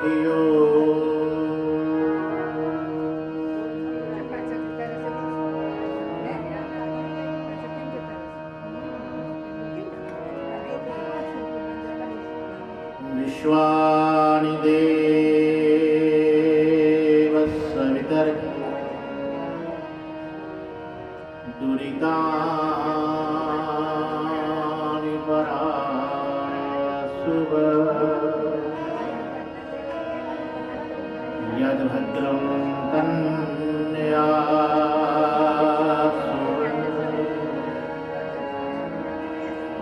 धियो विश्वानि देवः सवितर्हि दुरितानि पराशुभ यद्भद्रं तन्यासु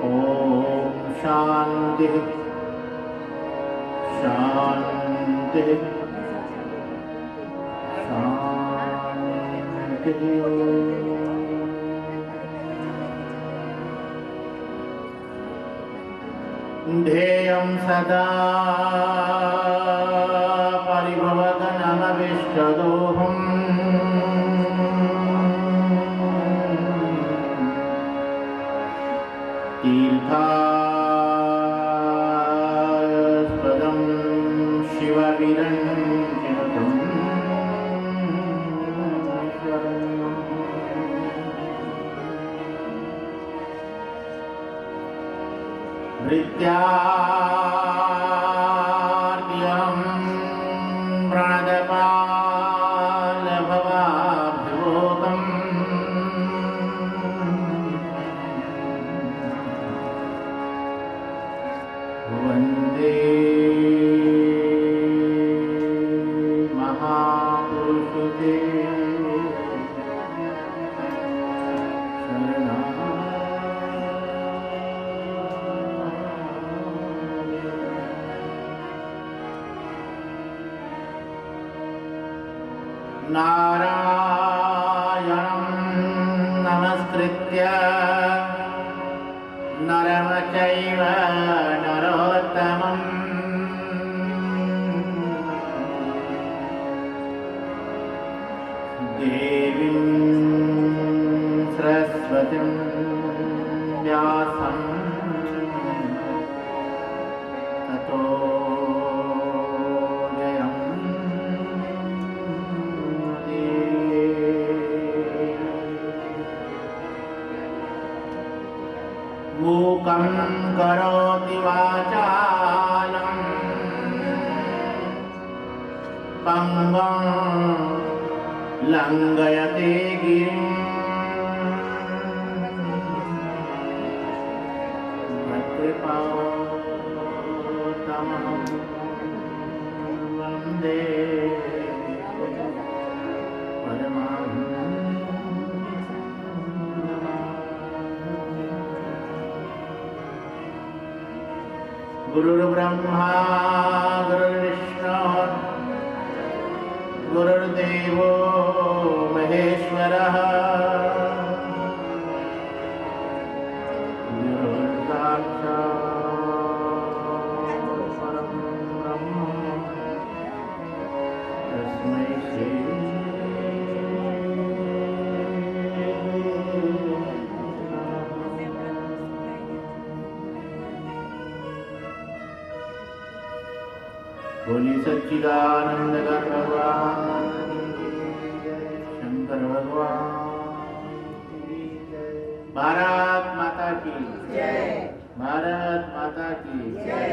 ॐ शान्तिः शान्तिः शान्तिः। ध्येयं सदा परिभवगणमविष्टदोहम् तीर्थास्पदं शिवविरञ्जिनुतम् भृत्याद्यं प्रणदपालभवाभ्युतम् वन्दे महापुरुषते नारायणं नमस्कृत्य नरं चैव नरोत्तमम् देवीं सरस्वतीं व्यासं ततो मूकं करोति वाचालं पंगुं लंघयते गिरिं यत्कृपातमहं वन्दे गुरुर्ब्रह्मा गुरुर्विष्णु गुरुर्देवो महेश्वरः गुरुर्साक्षात् परं ब्रह्म तस्मै श्री बोली सच्चिदानंद भगवान शंकर भगवान। भारत माता की जय, भारत माता की जय,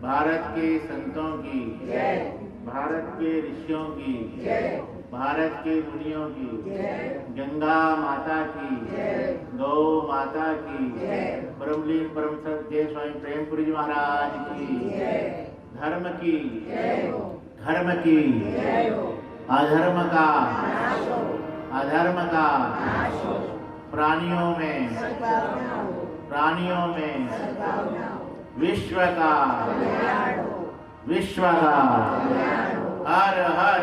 भारत के संतों की जय, भारत के ऋषियों की जय, भारत के मुनियों की जय, गंगा माता की जय, गौ माता की जय, परमलीन परम सत्य स्वामी प्रेमपुरी जी महाराज की जय, धर्म की धर्म की अधर्म का प्राणियों में विश्व का हर हर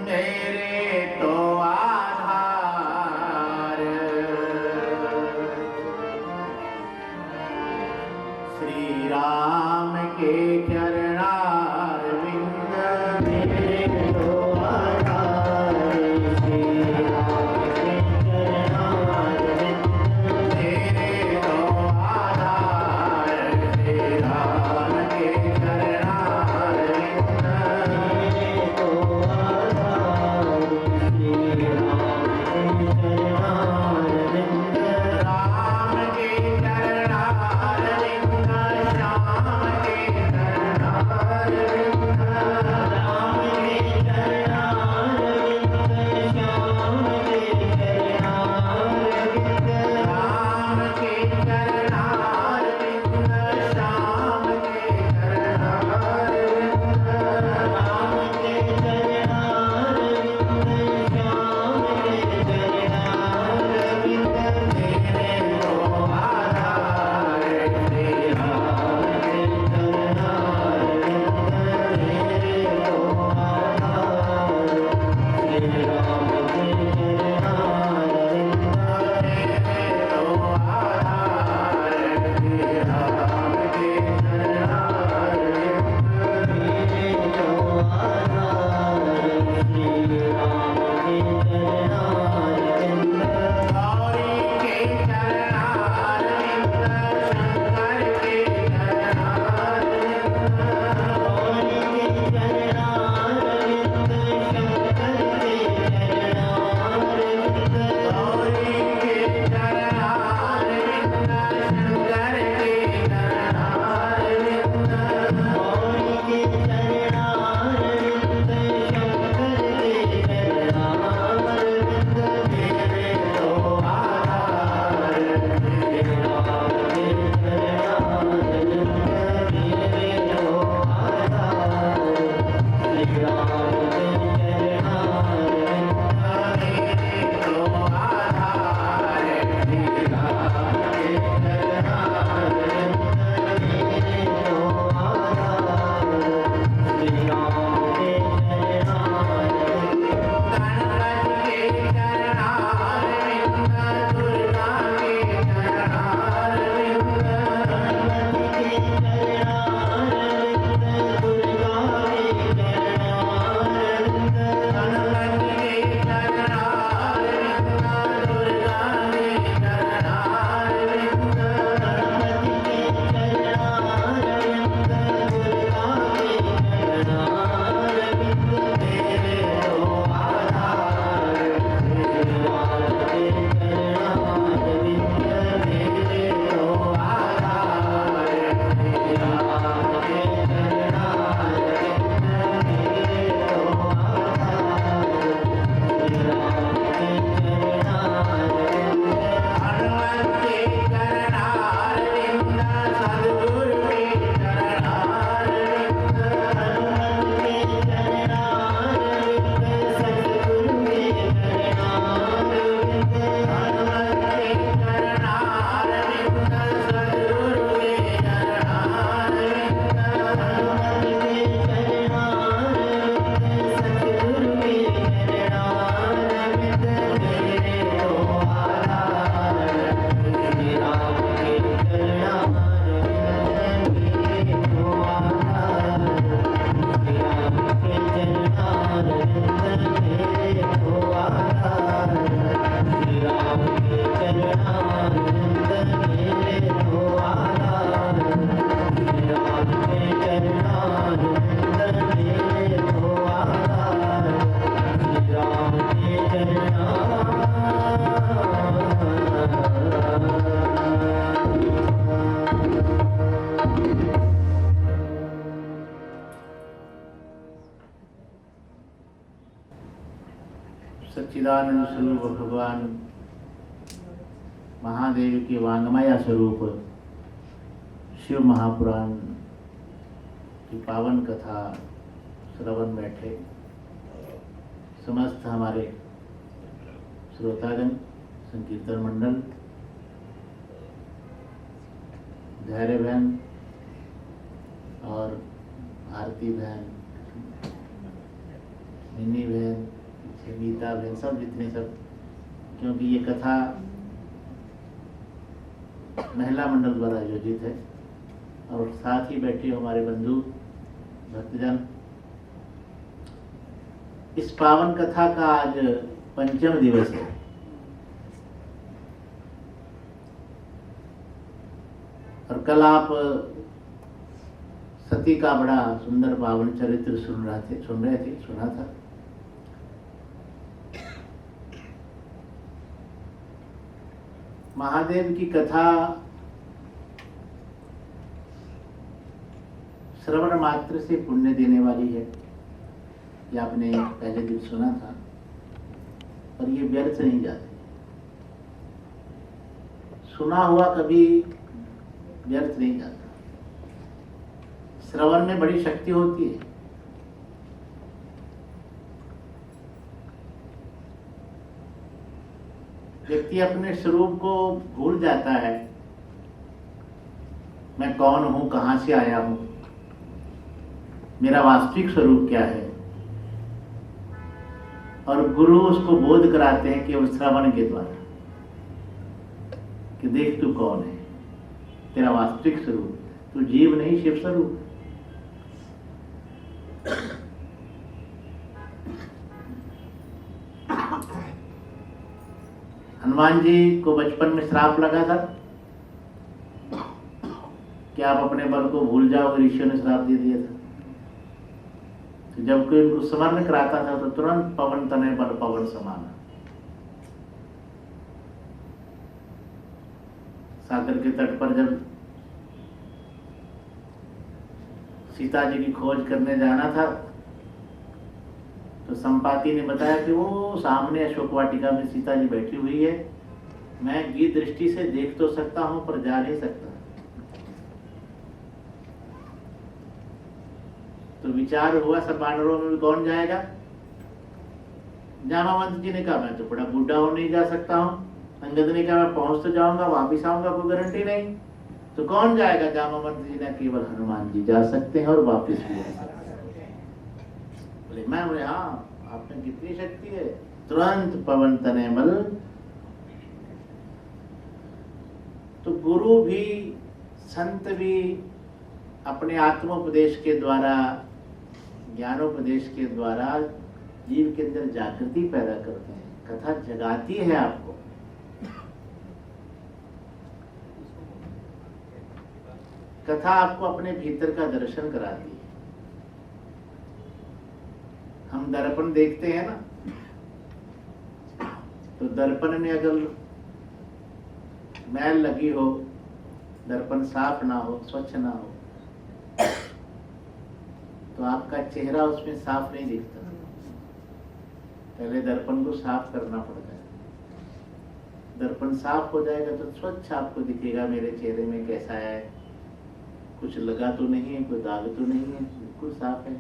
मेरे तो आधार श्री राम के चरणारविंद मेरे तो आधार सच्चिदानंद स्वरूप भगवान महादेव के वांगमय स्वरूप शिव महापुराण की पावन कथा श्रवण बैठे समस्त हमारे श्रोतागण, संकीर्तन मंडल, धैर्य बहन और आरती बहन, मिनी बहन, गीता बहन, सब जितने सब, क्योंकि ये कथा महिला मंडल द्वारा आयोजित है और साथ ही बैठे हमारे बंधु भक्तजन। इस पावन कथा का आज पंचम दिवस है। और कल आप सती का बड़ा सुंदर पावन चरित्र सुना था। महादेव की कथा श्रवण मात्र से पुण्य देने वाली है, ये आपने पहले दिन सुना था, और ये व्यर्थ नहीं जाती। सुना हुआ कभी व्यर्थ नहीं जाता। श्रवण में बड़ी शक्ति होती है। व्यक्ति अपने स्वरूप को भूल जाता है। मैं कौन हूं, कहां से आया हूं, मेरा वास्तविक स्वरूप क्या है, और गुरु उसको बोध कराते हैं कि वो श्रवण के द्वारा कि देख तू कौन है, तेरा वास्तविक स्वरूप, तू जीव नहीं शिव स्वरूप। हनुमान जी को बचपन में श्राप लगा था कि आप अपने बल को भूल जाओगे, ऋषियों ने श्राप दे दिया था। तो जब कोई उनको स्मरण कराता था तो तुरंत पवन तनय बल पवन समाना। सागर के तट पर जब सीता जी की खोज करने जाना था तो संपाति ने बताया कि वो सामने अशोक वाटिका में सीता जी बैठी हुई है, मैं गीत दृष्टि से देख तो सकता हूं पर जा नहीं सकता। तो विचार हुआ सब वानरों में भी कौन जाएगा। जामावंत जी ने कहा मैं तो बड़ा बूढ़ा हूं, नहीं जा सकता हूं। अंगद ने कहा मैं पहुंच तो जाऊंगा, वापिस आऊंगा, कोई गारंटी नहीं। तो कौन जाएगा। जामावंत जी ने केवल हनुमान जी जा सकते हैं और वापिस भी आ सकते हैं। बोले मैं, बोले हाँ, आप में कितनी शक्ति है। तुरंत पवन तनय बल। तो गुरु भी, संत भी अपने आत्मोपदेश के द्वारा, ज्ञानोपदेश के द्वारा जीव के अंदर जागृति पैदा करते हैं। कथा जगाती है आपको। कथा आपको अपने भीतर का दर्शन कराती है। हम दर्पण देखते हैं ना, तो दर्पण में अगर मैल लगी हो, दर्पण साफ ना हो, स्वच्छ ना हो, तो आपका चेहरा उसमें साफ नहीं दिखता। पहले दर्पण को साफ करना पड़ता है। दर्पण साफ हो जाएगा तो स्वच्छ आपको दिखेगा मेरे चेहरे में कैसा है, कुछ लगा तो नहीं है, कोई दाग तो नहीं है, बिल्कुल साफ है।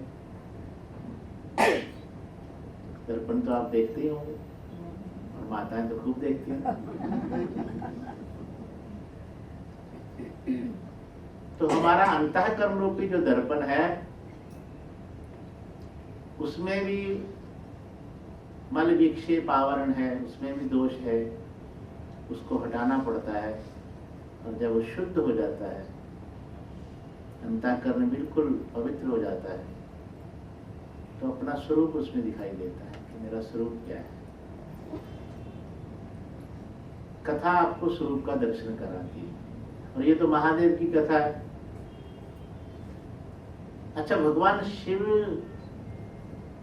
दर्पण तो आप देखते ही होंगे, और माताएं तो खूब देखती हैं। तो हमारा अंतःकरण रूपी जो दर्पण है, उसमें भी मल विक्षेप आवरण है, उसमें भी दोष है, उसको हटाना पड़ता है। और जब वो शुद्ध हो जाता है, अंतःकरण बिल्कुल पवित्र हो जाता है, तो अपना स्वरूप उसमें दिखाई देता है कि मेरा स्वरूप क्या है। कथा आपको स्वरूप का दर्शन कराती है। और ये तो महादेव की कथा है। अच्छा, भगवान शिव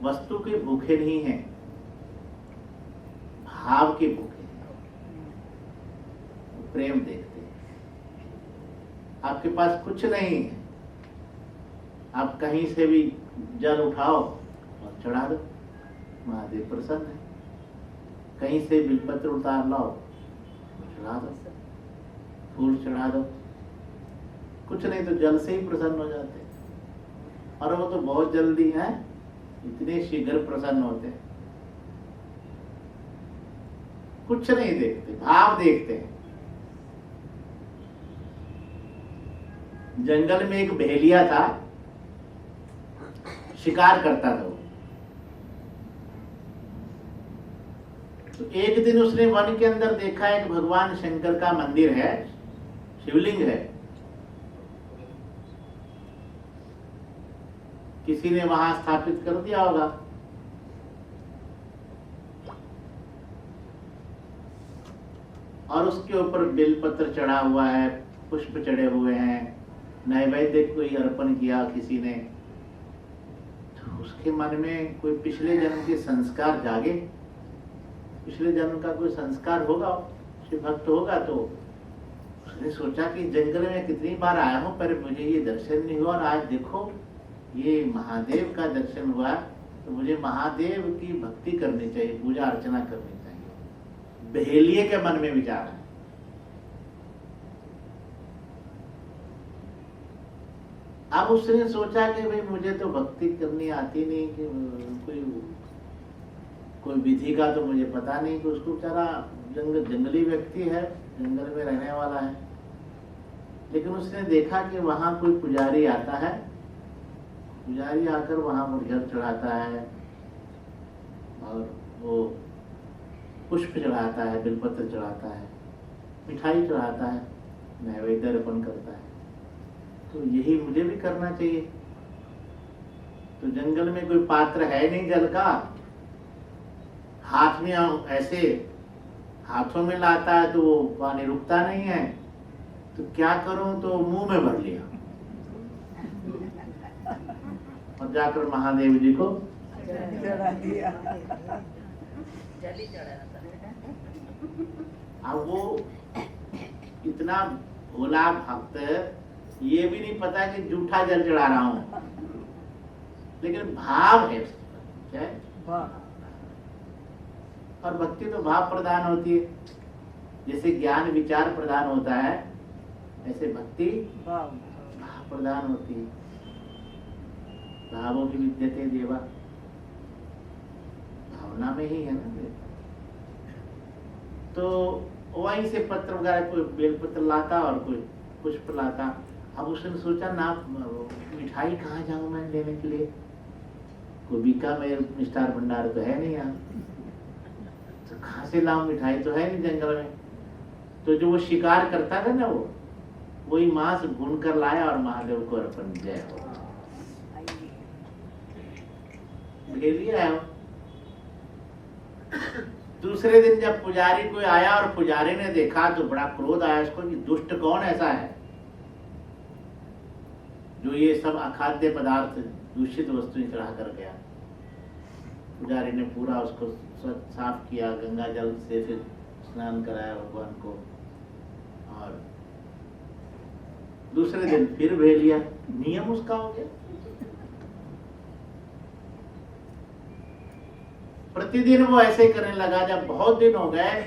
वस्तु के भूखे नहीं हैं, भाव के भूखे हैं। प्रेम देखते हैं। आपके पास कुछ नहीं है, आप कहीं से भी जल उठाओ और चढ़ा दो, महादेव प्रसन्न है। कहीं से बिलपत्र उतार लाओ, चढ़ा दो, फूल चढ़ा दो, कुछ नहीं तो जल से ही प्रसन्न हो जाते हैं। और वो तो बहुत जल्दी है, इतने शीघ्र प्रसन्न होते हैं। कुछ नहीं देखते, भाव देखते हैं। जंगल में एक भेड़िया था, शिकार करता था वो। तो एक दिन उसने वन के अंदर देखा एक भगवान शंकर का मंदिर है, शिवलिंग है। किसी ने वहां स्थापित कर दिया होगा। और उसके ऊपर बेलपत्र चढ़ा हुआ है, पुष्प चढ़े हुए हैं, नैवेद्य कोई अर्पण किया किसी ने। तो उसके मन में कोई पिछले जन्म के संस्कार जागे, पिछले जन्म का कोई संस्कार होगा, शिव भक्त होगा। तो उसने सोचा कि जंगल में कितनी बार आया हूं पर मुझे ये दर्शन नहीं हुआ, और आज देखो ये महादेव का दर्शन हुआ, तो मुझे महादेव की भक्ति करनी चाहिए, पूजा अर्चना करनी चाहिए। बहेलिए के मन में विचार है। अब उसने सोचा कि भाई मुझे तो भक्ति करनी आती नहीं, कि कोई विधि का तो मुझे पता नहीं, कि उसको बेचारा जंगली व्यक्ति है, जंगल में रहने वाला है। लेकिन उसने देखा कि वहां कोई पुजारी आता है, पुजारी आकर वहां मुरझर चढ़ाता है और वो पुष्प चढ़ाता है, बिलपत्र चढ़ाता है, मिठाई चढ़ाता है, नैवेद्य अर्पण करता है। तो यही मुझे भी करना चाहिए। तो जंगल में कोई पात्र है नहीं जल का, हाथ में ऐसे हाथों में लाता है तो वो पानी रुकता नहीं है, तो क्या करूं, तो मुंह में भर लिया और जाकर महादेव जी को चढ़ा दिया। अब वो इतना भोला भक्त, ये भी नहीं पता कि जूठा जल चढ़ा रहा हूं, लेकिन भाव है क्या है? और भक्ति तो भाव प्रदान होती है। जैसे ज्ञान विचार प्रदान होता है, ऐसे भक्ति भाव प्रदान होती है। भावों की विद्यते देवा, भावना में ही है ना। तो वहीं से पत्र वगैरह, कोई बेलपत्र लाता और कोई पुष्प लाता। अब उसने सोचा ना, मिठाई कहाँ जाऊं मैं लेने के लिए, कोई बीकानेर मिष्ठान भंडार तो है नहीं यहाँ, तो कहाँ से लाऊं, मिठाई तो है नहीं जंगल में। तो जो वो शिकार करता था ना, वो वही मांस भून कर लाया और महादेव को अर्पण जय हो। है। दूसरे दिन जब पुजारी कोई आया और पुजारी ने देखा तो बड़ा क्रोध आया उसको कि दुष्ट कौन ऐसा है जो ये सब अखाद्य पदार्थ, दूषित वस्तुएं चढ़ा कर गया। पुजारी ने पूरा उसको साफ किया, गंगा जल से फिर स्नान कराया भगवान को, और दूसरे दिन फिर भेलिया, नियम उसका हो गया। प्रतिदिन वो ऐसे करने लगा। जब बहुत दिन हो गए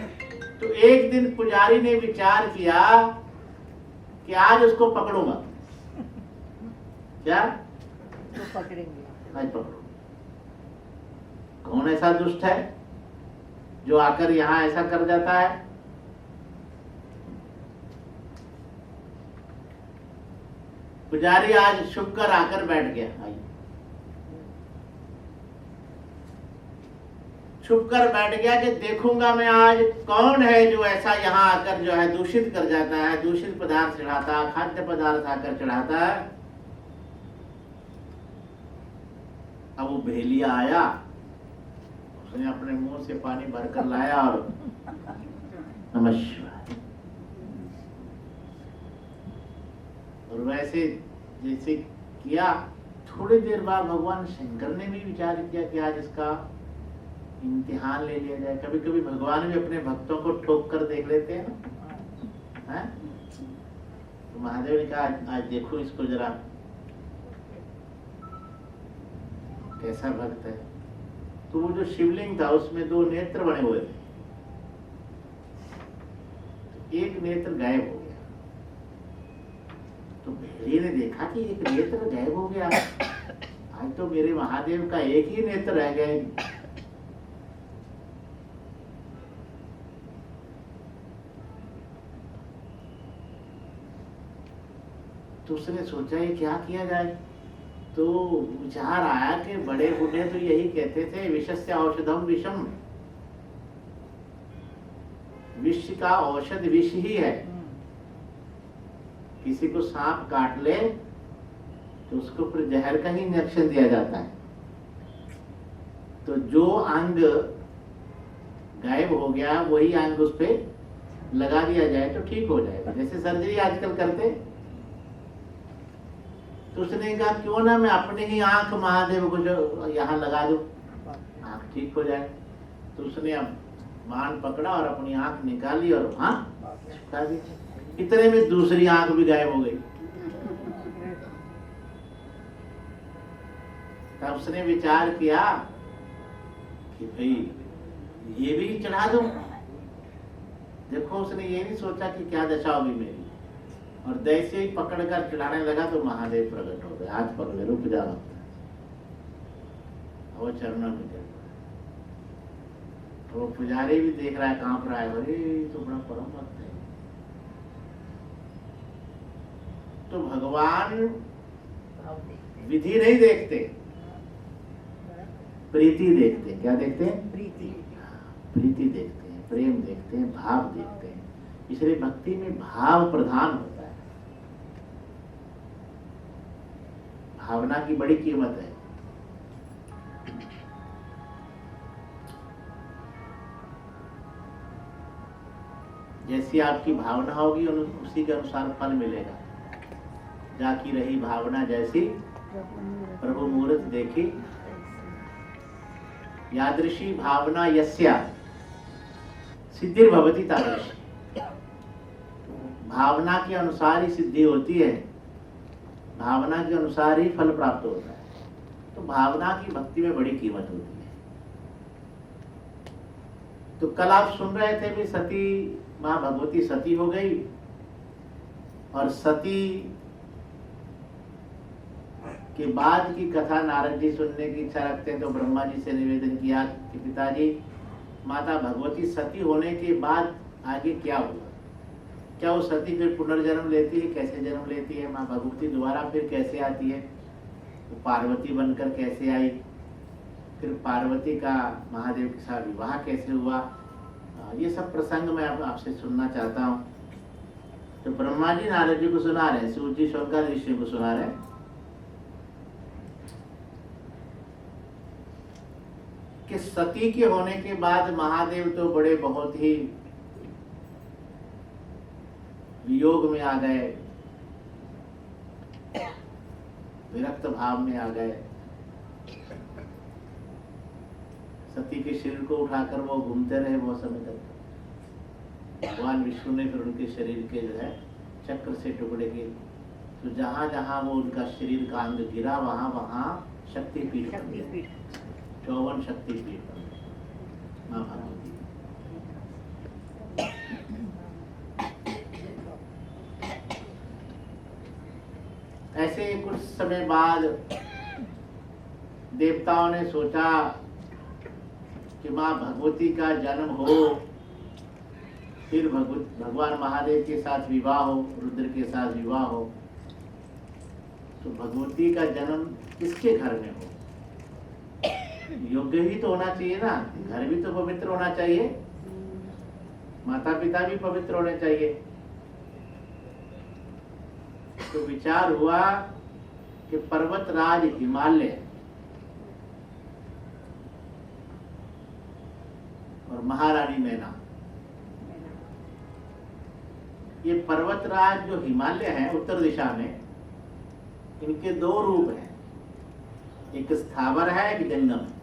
तो एक दिन पुजारी ने विचार किया कि आज उसको पकड़ूंगा। क्या? तो पकड़ेंगे, आज पकड़ूंगा। कौन ऐसा दुष्ट है जो आकर यहां ऐसा कर जाता है? पुजारी आज शुभ कर आकर बैठ गया। छुप कर बैठ गया कि देखूंगा मैं आज कौन है जो ऐसा यहाँ आकर जो है दूषित कर जाता है, दूषित पदार्थ चढ़ाता है, खाद्य पदार्थ आकर चढ़ाता है। अब वो भेलिया आया, उसने अपने मुंह से पानी भरकर लाया और नमस्कार। और वैसे जैसे किया, थोड़ी देर बाद भगवान शंकर ने भी विचार किया कि आज इसका इम्तिहान ले लिया जाए। कभी कभी भगवान भी अपने भक्तों को ठोक कर देख लेते हैं ना, है? तो महादेव ने कहा आज देखो इसको जरा कैसा भक्त है। तो वो जो शिवलिंग था उसमें दो नेत्र बने हुए थे, एक नेत्र गायब हो गया। तो भेड़िए ने देखा कि एक नेत्र गायब हो गया, आज तो मेरे महादेव का एक ही नेत्र रह गए। तो उसने सोचा ये क्या किया जाए। तो विचार आया कि बड़े बूढ़े तो यही कहते थे, विषस्य औषधम विषम, विष का औषध विष ही है। किसी को सांप काट ले तो उसको ऊपर जहर का ही इंजेक्शन दिया जाता है। तो जो अंग गायब हो गया वही अंग उस पे लगा दिया जाए तो ठीक हो जाएगा, जैसे सर्जरी आजकल करते। तो उसने कहा क्यों ना मैं अपने ही आंख महादेव को जो यहाँ लगा दूं, आंख ठीक हो जाए। तो उसने अब मान पकड़ा और अपनी आंख निकाली और वहां छिपका दी। इतने में दूसरी आंख भी गायब हो गई। तब उसने विचार किया कि भाई ये भी चढ़ा दूं। देखो उसने ये नहीं सोचा कि क्या दशा होगी मेरी, और जैसे ही पकड़कर चढ़ाने लगा तो महादेव प्रकट हो गए। हाथ पकड़े, रुक जाओ। वो चरणों में गिर पड़ा। वो पुजारी भी देख रहा है, कांप रहा है, अरे तो बड़ा परम भक्त है। तो भगवान विधि नहीं देखते, प्रीति देखते हैं। क्या देखते हैं? प्रीति। प्रीति देखते हैं, प्रेम देखते हैं, भाव देखते हैं। इसलिए भक्ति में भाव प्रधान होता है। भावना की बड़ी कीमत है। जैसी आपकी भावना होगी उसी के अनुसार फल मिलेगा। जाकी रही भावना जैसी प्रभु मूर्त देखी, यादृशी भावना यस्या सिद्धिर्भवति तादृशी। भावना के अनुसार ही सिद्धि होती है, भावना के अनुसार ही फल प्राप्त होता है। तो भावना की भक्ति में बड़ी कीमत होती है। तो कल आप सुन रहे थे भी सती मां भगवती सती हो गई, और सती के बाद की कथा नारद जी सुनने की इच्छा रखते हैं। तो ब्रह्मा जी से निवेदन किया कि पिताजी, माता भगवती सती होने के बाद आगे क्या हुआ? क्या वो सती फिर पुनर्जन्म लेती है? कैसे जन्म लेती है? माँ भगवती दोबारा फिर कैसे आती है? वो पार्वती बनकर कैसे आई? फिर पार्वती का महादेव के साथ विवाह कैसे हुआ? ये सब प्रसंग मैं आपसे सुनना चाहता हूँ। तो ब्रह्मा जी नारद जी को सुना रहे, सूर्य जी शंकर ऋषि को सुना रहे। कि सती के होने के बाद महादेव तो बड़े बहुत ही वियोग में आ गए, विरक्त भाव में आ गए। सती के शरीर को उठाकर वो घूमते रहे बहुत समय तक। भगवान विष्णु ने फिर उनके शरीर के जो है चक्र से टुकड़े किए। तो जहां जहां वो उनका शरीर का अंग गिरा वहां वहां शक्तिपीठ बन गए, 54 शक्तिपीठ बन गए मां भगवती। ऐसे कुछ समय बाद देवताओं ने सोचा कि मां भगवती का जन्म हो, फिर भगवान महादेव के साथ विवाह हो, रुद्र के साथ विवाह हो। तो भगवती का जन्म किसके घर में हो? योग्य ही तो होना चाहिए ना, घर भी तो पवित्र होना चाहिए, माता पिता भी पवित्र होने चाहिए। तो विचार हुआ कि पर्वतराज हिमालय और महारानी मैना, ये पर्वतराज जो हिमालय है उत्तर दिशा में, इनके दो रूप हैं, एक स्थावर है एक जंगम है।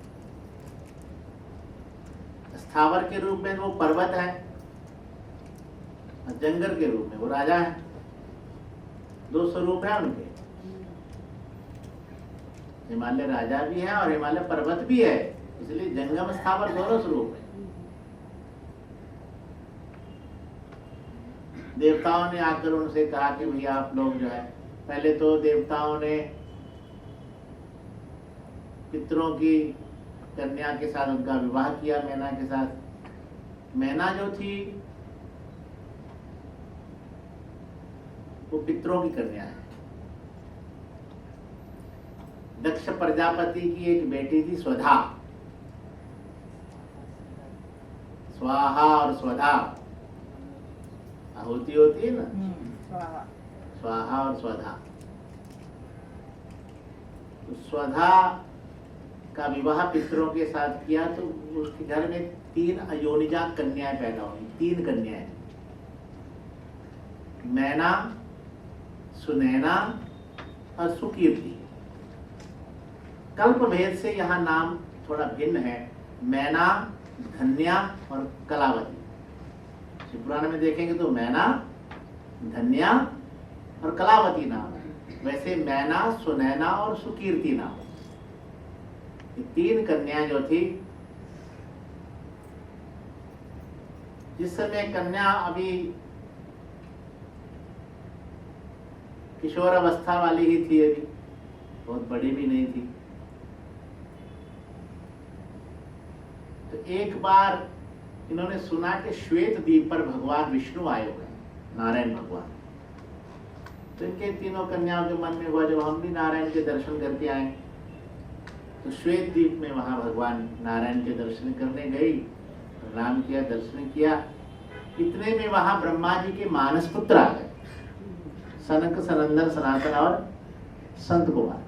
स्थावर के रूप में वो पर्वत है और जंगल के रूप में वो राजा है। दो स्वरूप है उनके, हिमालय राजा भी है और हिमालय पर्वत भी है, इसलिए जंगम स्थावर दोनों स्वरूप है। देवताओं ने आकर उनसे कहा कि भैया आप लोग जो है, पहले तो देवताओं ने पितरों की कन्या के साथ उनका विवाह किया, मैना के साथ। मैना जो थी वो पितरों की कन्या है। दक्ष प्रजापति की एक बेटी थी स्वधा। स्वाहा और स्वधा आहुति होती है ना, स्वाहा और स्वधा। तो स्वधा का विवाह पितरों के साथ किया तो उसके घर में 3 अयोनिजा कन्याएं पैदा हुई। 3 कन्याएं, मैना, सुनैना और सुकीर्ति। कल्प भेद से यहाँ नाम थोड़ा भिन्न है। मैना, धन्या और कलावती। शिवपुराण में देखेंगे तो मैना, धन्या और कलावती नाम है। वैसे मैना, सुनैना और सुकीर्ति नाम। ये 3 कन्याएं जो थी, जिस समय कन्या अभी किशोर अवस्था वाली ही थी, अभी बहुत बड़ी भी नहीं थी। तो एक बार इन्होंने सुना कि श्वेत द्वीप पर भगवान विष्णु आए हुए हैं, नारायण भगवान। तो इनके तीनों कन्याओं के मन में हुआ जब हम भी नारायण के दर्शन करके आए। तो श्वेत द्वीप में वहां भगवान नारायण के दर्शन करने गई, प्रणाम किया, दर्शन किया। इतने में वहां ब्रह्मा जी के मानस पुत्र आ गए, सनक, सनंदन, सनातन और संत कुमार।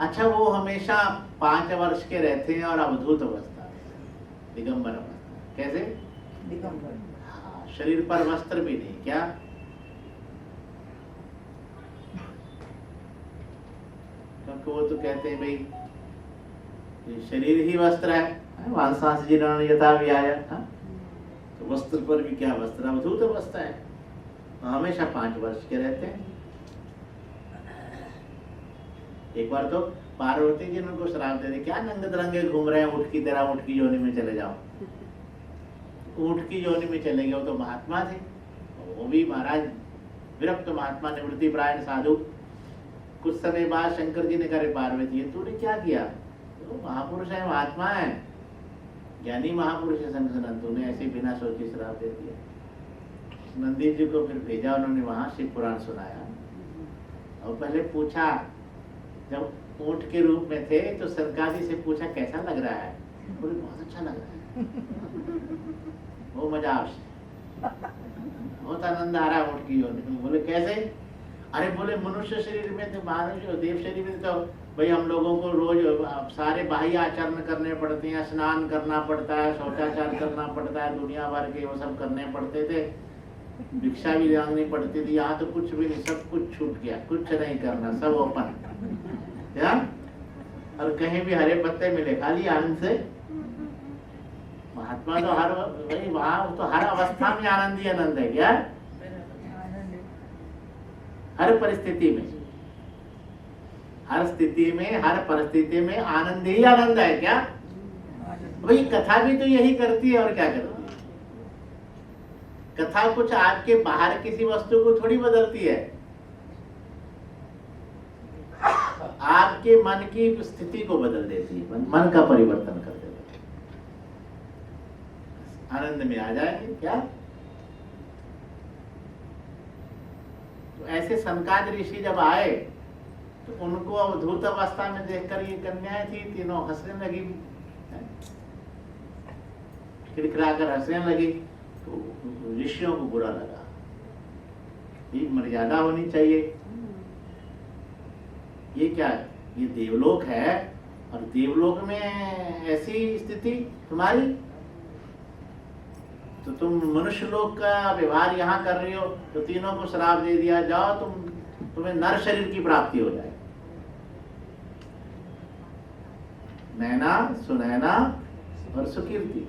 अच्छा, वो हमेशा 5 वर्ष के रहते हैं और अवधूत अवस्था, दिगंबर अवस्था। कैसे? दिगंबर। हाँ, शरीर पर वस्त्र भी नहीं। क्या? क्योंकि वो तो कहते हैं भाई शरीर ही वस्त्र है, वांसांस जीर्ण यथा विहाय। तो वस्त्र पर भी क्या वस्त्र, अवधूत अवस्था है। हमेशा 5 वर्ष के रहते हैं। एक बार तो पार्वती जी ने उनको श्राप दे दी, क्या नंगे तरंगे घूम रहे हैं ऊँट की तरह, ऊँट की योनि में चले जाओ। ऊँट की योनि में चले गए। वो तो महात्मा थे, वो भी महाराज विरक्त महात्मा, निवृत्ति परायण साधु। कुछ समय बाद शंकर जी ने कहा, पार्वती तूने क्या किया? तो महापुरुष है, महात्मा है, ज्ञानी महापुरुष है संत, तूने ऐसे बिना सोचे श्राप दे दिया। नंदी जी को फिर भेजा, उन्होंने वहां शिव पुराण सुनाया। और पहले पूछा, जब ऊंट के रूप में थे तो सरकार जी से पूछा कैसा लग रहा है? बोले बहुत अच्छा लग रहा है, वो मजाक से, बहुत आनंद आ रहा है ऊंट की योनि में। बोले कैसे? अरे बोले मनुष्य शरीर में तो, मानव देव शरीर में तो भाई हम लोगों को रोज सारे बाह्य आचरण करने पड़ते हैं, स्नान करना पड़ता है, शौचाचार करना पड़ता है, दुनिया भर के वो सब करने पड़ते थे, भिक्षा भी मांगनी पड़ती थी। यहाँ तो कुछ भी नहीं, सब कुछ छूट गया, कुछ नहीं करना, सब ओपन। क्या? और कहीं भी हरे पत्ते मिले, खाली आनंद से। महात्मा तो हर भाई वहां तो हर अवस्था में आनंद ही आनंद है। क्या? हर परिस्थिति में, हर स्थिति में, हर परिस्थिति में आनंद ही आनंद है। क्या भाई? कथा भी तो यही करती है, और क्या करती है? कथा कुछ आपके बाहर किसी वस्तु को थोड़ी बदलती है, आपके मन की स्थिति को बदल देती है, मन का परिवर्तन कर देती है। आनंद में आ जाएंगे। क्या? तो ऐसे सनकादिक ऋषि जब आए तो उनको अवधूत अवस्था में देखकर ये कन्याएं थी, तीनों हंसने लगी, खिलखिलाकर हंसने लगी। तो ऋषियों को बुरा लगा, ये मर्यादा होनी चाहिए। ये क्या? ये देवलोक है, और देवलोक में ऐसी स्थिति तुम्हारी, तो तुम मनुष्य लोक का व्यवहार यहाँ कर रही हो। तो तीनों को श्राप दे दिया, जाओ तुम्हें नर शरीर की प्राप्ति हो जाए। नैना, सुनैना और सुकीर्ति।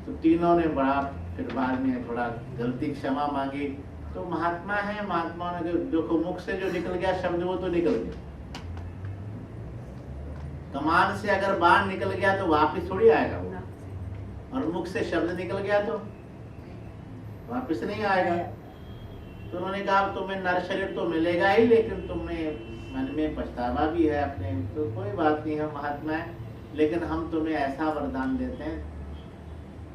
तो तीनों ने बड़ा, फिर बाद में थोड़ा गलती क्षमा मांगी। तो महात्मा है, महात्मा ने देखो मुख से जो निकल गया शब्द वो तो निकल गया। कमान से अगर बाण निकल गया तो वापिस थोड़ी आएगा वो, और मुख से शब्द निकल गया तो वापस नहीं आएगा। तो उन्होंने कहा तुम्हें नर शरीर तो मिलेगा ही, लेकिन तुम्हें मन में पछतावा भी है अपने। तो कोई बात नहीं है महात्मा है, लेकिन हम तुम्हें ऐसा वरदान देते हैं,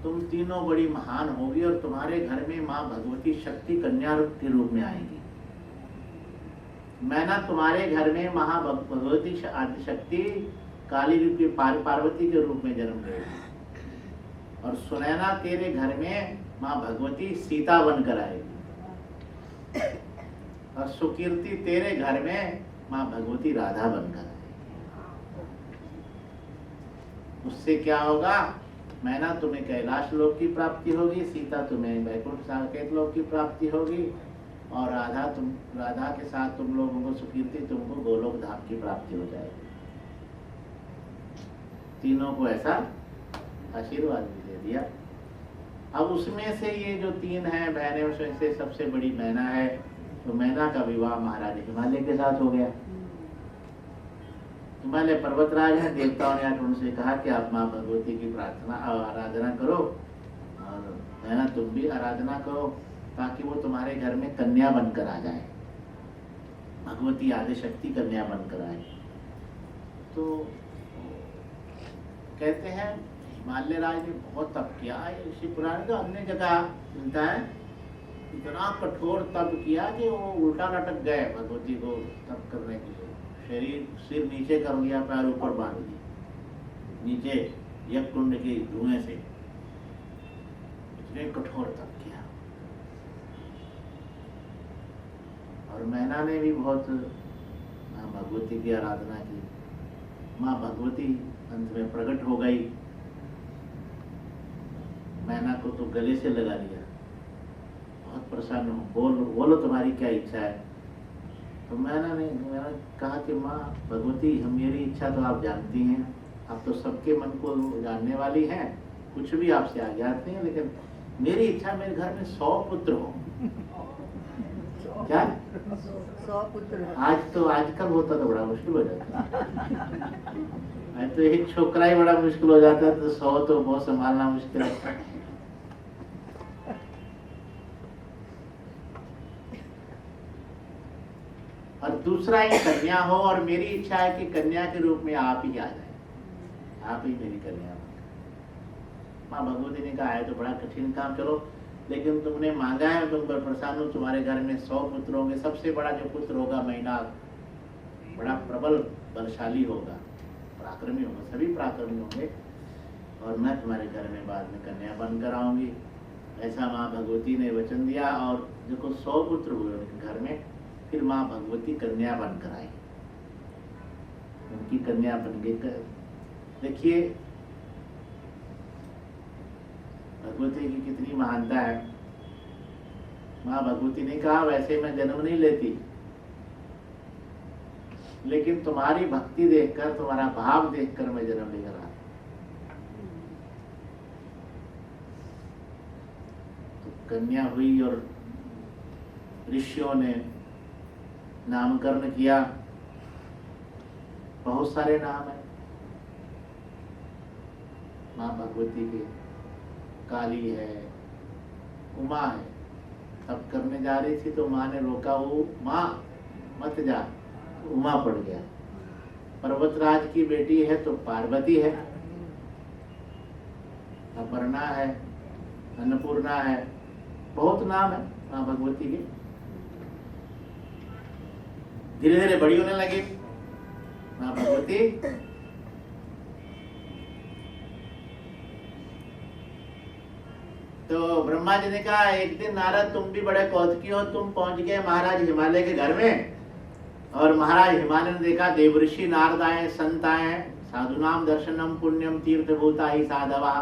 तुम तीनों बड़ी महान होगी और तुम्हारे घर में माँ भगवती शक्ति कन्या के रूप में आएगी। मैं ना तुम्हारे घर में महाभगवती आदिशक्ति काली रूप की पार्वती के रूप में जन्म लेगी, और सुनैना तेरे घर में माँ भगवती सीता बनकर आएगी, और सुकीर्ति तेरे घर में माँ भगवती राधा बनकर आएगी। उससे क्या होगा, मैं ना तुम्हें कैलाश लोक की प्राप्ति होगी, सीता तुम्हें वैकुंठ साकेत लोक की प्राप्ति होगी, और राधा के साथ तुम लोगों को सुकीर्ति तुमको गोलोक धाम की प्राप्ति हो जाएगी। तीनों को ऐसा आशीर्वाद भी दे दिया। अब उसमें से ये जो तीन है बहनें, उसमें से सबसे बड़ी मैना है, तो मैना का विवाह महाराज हिमालय के साथ हो गया। हिमालय पर्वतराज है, देवताओं ने आकर उनसे कहा कि आप माँ भगवती की प्रार्थना आराधना करो, और मैना तुम भी आराधना करो, ताकि वो तुम्हारे घर में कन्या बनकर आ जाए, भगवती आदिशक्ति कन्या बनकर आए। तो कहते हैं हिमालय राज ने बहुत तप किया। इसी पुराने तो अन्य जगह मिलता है, इतना कठोर तप किया कि वो उल्टा लटक गए भगवती को तप करने के लिए। सिर नीचे कर लिया, पैर ऊपर बांध दिए नीचे यज्ञ कुंड के धुएं से, इतने कठोर तप किया। और मैना ने भी बहुत माँ भगवती की आराधना की। माँ भगवती अंत में प्रकट हो गई, मैना को तो गले से लगा लिया, बहुत प्रसन्न हो, बोलो तुम्हारी क्या इच्छा है। तो मैंने कहा कि माँ भगवती, हम मेरी इच्छा तो आप जानती हैं, आप तो सबके मन को जानने वाली हैं, कुछ भी आपसे आ जाते हैं, लेकिन मेरी इच्छा मेरे घर में 100 पुत्र हो। क्या 100 पुत्र? आजकल होता तो बड़ा मुश्किल हो जाता, आज तो एक छोकरा ही बड़ा मुश्किल हो जाता है, तो 100 तो बहुत संभालना मुश्किल है। और दूसरा ही कन्या हो, और मेरी इच्छा है कि कन्या के रूप में आप ही आ जाए, आप ही मेरी कन्या। माँ भगवती ने कहा है तो बड़ा कठिन काम, चलो, लेकिन तुमने मांगा है, तुम पर प्रसन्न हो, तुम्हारे घर में 100 पुत्र होंगे, सबसे बड़ा जो पुत्र होगा मैनाक, बड़ा प्रबल बलशाली होगा, पराक्रमी होगा, सभी पराक्रमी होंगे, और मैं तुम्हारे घर में बाद में कन्या बनकर आऊंगी। ऐसा माँ भगवती ने वचन दिया, और देखो 100 पुत्र हुए उनके घर में। फिर माँ भगवती कन्या बनकर आई, उनकी कन्या बन गई। देखिए भगवती की कितनी महानता है। माँ भगवती ने कहा वैसे मैं जन्म नहीं लेती, लेकिन तुम्हारी भक्ति देखकर, तुम्हारा भाव देखकर मैं जन्म लेकर आ। तो कन्या हुई, और ऋषियों ने नामकरण किया, बहुत सारे नाम है माँ भगवती के। काली है, उमा है। तब करने जा रही थी तो माँ ने रोका, वो माँ मत जा, उमा पड़ गया। पर्वतराज की बेटी है तो पार्वती है, अपर्णा है, अन्नपूर्णा है, बहुत नाम है माँ भगवती के। धीरे धीरे बड़ी होने लगी माँ भगवती। तो ब्रह्मा जी ने कहा एक दिन नारद तुम भी बड़े कौतुकी हो, तुम पहुंच गए महाराज हिमालय के घर में, और महाराज हिमालय ने देखा देवऋषि नारद आए, संत आए, साधुनाम दर्शनम पुण्यम तीर्थभूता ही साधवा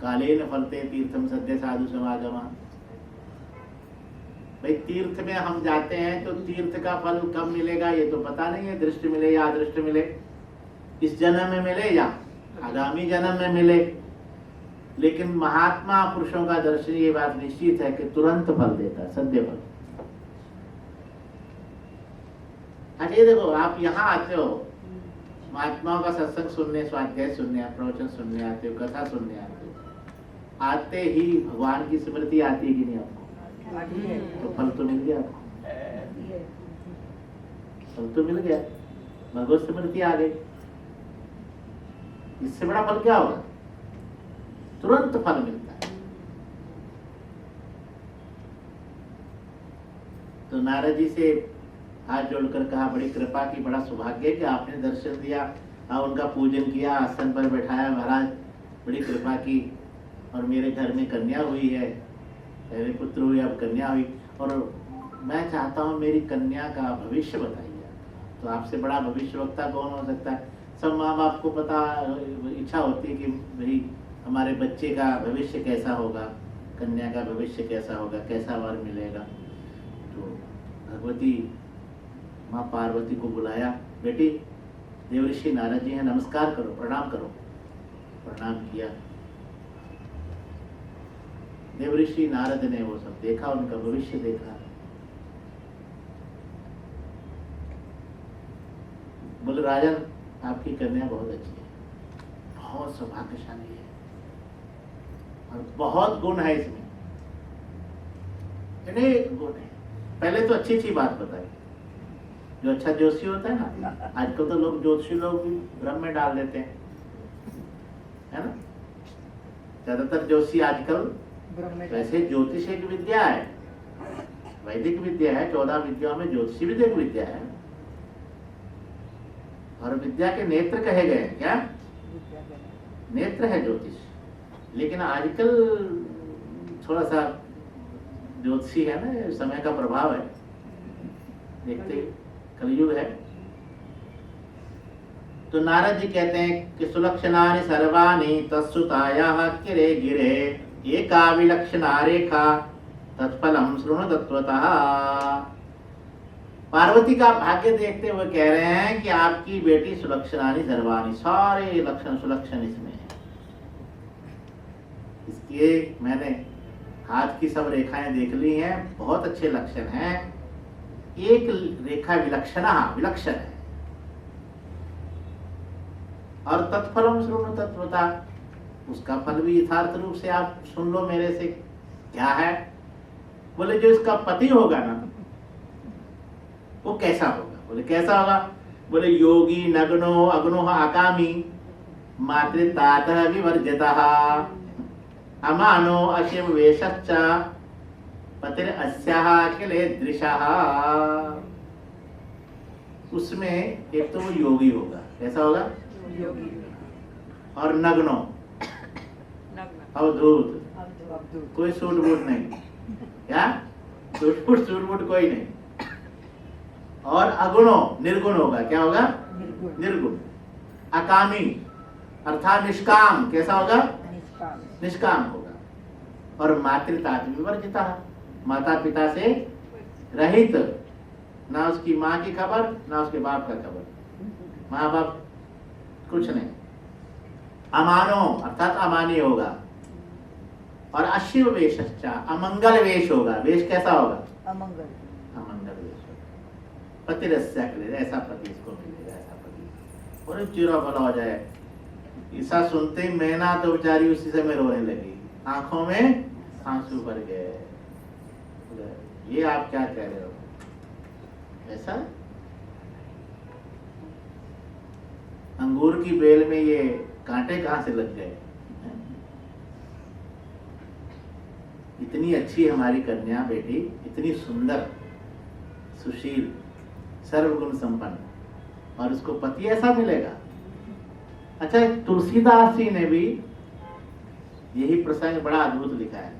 कालेन फलते तीर्थम सद्य साधु समागमा। भाई तीर्थ में हम जाते हैं तो तीर्थ का फल कब मिलेगा ये तो पता नहीं है, दृष्टि मिले या अदृष्ट मिले, इस जन्म में मिले या आगामी जन्म में मिले, लेकिन महात्मा पुरुषों का दर्शन ये बात निश्चित है कि तुरंत फल देता है, सद्य फल। अच्छा ये देखो, आप यहाँ आते हो महात्माओं का सत्संग सुनने, स्वाध्याय सुनने, प्रवचन सुनने आते हो, कथा सुनने आते हो, आते ही भगवान की स्मृति आती है कि नहीं आपको? आती है। तो फल तो मिल गया आपको, आती है। फल तो मिल गया, भगवत स्मृति आ गई। इससे बड़ा फल क्या होगा? तुरंत फल मिलता है। तो नारद जी से हाथ जोड़कर कहा, बड़ी कृपा की, बड़ा सौभाग्य कि आपने दर्शन दिया और उनका पूजन किया, आसन पर बैठाया महाराज, बड़ी कृपा की। और मेरे घर में कन्या हुई है, पहले पुत्र हुई अब कन्या हुई, और मैं चाहता हूँ मेरी कन्या का भविष्य बताइए। तो आपसे बड़ा भविष्य वक्ता कौन हो सकता है? सब माँ बाप को पता, इच्छा होती है कि भाई हमारे बच्चे का भविष्य कैसा होगा, कन्या का भविष्य कैसा होगा, कैसा वर मिलेगा। तो भगवती माँ पार्वती को बुलाया, बेटी देवऋषि नारद जी हैं, नमस्कार करो, प्रणाम करो। प्रणाम किया। देवऋषि नारद ने वो सब देखा, उनका भविष्य देखा। बोले, राजन आपकी कन्या बहुत अच्छी है, बहुत सौभाग्यशाली है और बहुत गुण है इसमें, अनेक गुण है। पहले तो अच्छी अच्छी बात बताई, जो अच्छा ज्योतिषी होता है ना, आजकल तो लोग ज्योतिषी लोग भी भ्रम में डाल देते हैं, है ना। ज्यादातर ज्योतिषी आजकल, वैसे ज्योतिष एक विद्या है, वैदिक विद्या है, 14 विद्याओं में ज्योतिषी भी एक विद्या है, और विद्या के नेत्र कहे गए हैं। क्या नेत्र है ज्योतिष? लेकिन आजकल थोड़ा सा ज्योतिषी है ना, समय का प्रभाव है, देखते कलयुग है। तो नारद जी कहते हैं कि सुलक्षणानि सर्वाणि तत्सुतायाः किरे गिरे एका विलक्षणा रेखा तत्फलम शृणु तत्वतः। पार्वती का भाग्य देखते हुए कह रहे हैं कि आपकी बेटी सुलक्षणानि सर्वाणि, सारे लक्षण सुलक्षण इसमें है। इसके मैंने हाथ की सब रेखाएं देख ली हैं, बहुत अच्छे लक्षण हैं। एक रेखा विलक्षणा, विलक्षण है। और तत्फलम शृणु तत्वतः, उसका फल भी यथार्थ रूप से आप सुन लो मेरे से। क्या है? बोले, जो इसका पति होगा ना, वो कैसा होगा? बोले, कैसा होगा? बोले, योगी नग्नो अग्नो आकामी मातृतातः विवर्जितः अमानो अशिव वेशश्च पतिर अस्याः किलेदृशः। उसमें एक तो वो योगी होगा, कैसा होगा? योगी। और नग्नो, अवधूत, कोई सूट बूट नहीं, क्या सूट बूट कोई नहीं। और अगुणो, निर्गुण होगा, क्या होगा? निर्गुण। अकामी अर्थात निष्काम, कैसा होगा? निष्काम होगा। और मातृता विवर्जिता, माता पिता से रहित, ना उसकी माँ की खबर ना उसके बाप का खबर, माँ बाप कुछ नहीं। अमानो अर्थात अमानी होगा। और अशिव वेशश्च, अमंगल वेश होगा। वेश कैसा होगा? अमंगल। अमंगल वेश होगा। पतिरस्या के लिए, ऐसा पति इसको मिलेगा, ऐसा पति। और चीरा भला हो जाए। ऐसा सुनते ही मैना तो बेचारी उसी समय रोने लगी, आंखों में आंसू भर गए। ये आप क्या कह रहे हो? ऐसा अंगूर की बेल में ये कांटे कहां से लग गए? इतनी अच्छी हमारी कन्या बेटी, इतनी सुंदर, सुशील, सर्वगुण संपन्न, और उसको पति ऐसा मिलेगा। अच्छा, तुलसीदास जी ने भी यही प्रसंग बड़ा अद्भुत लिखा है।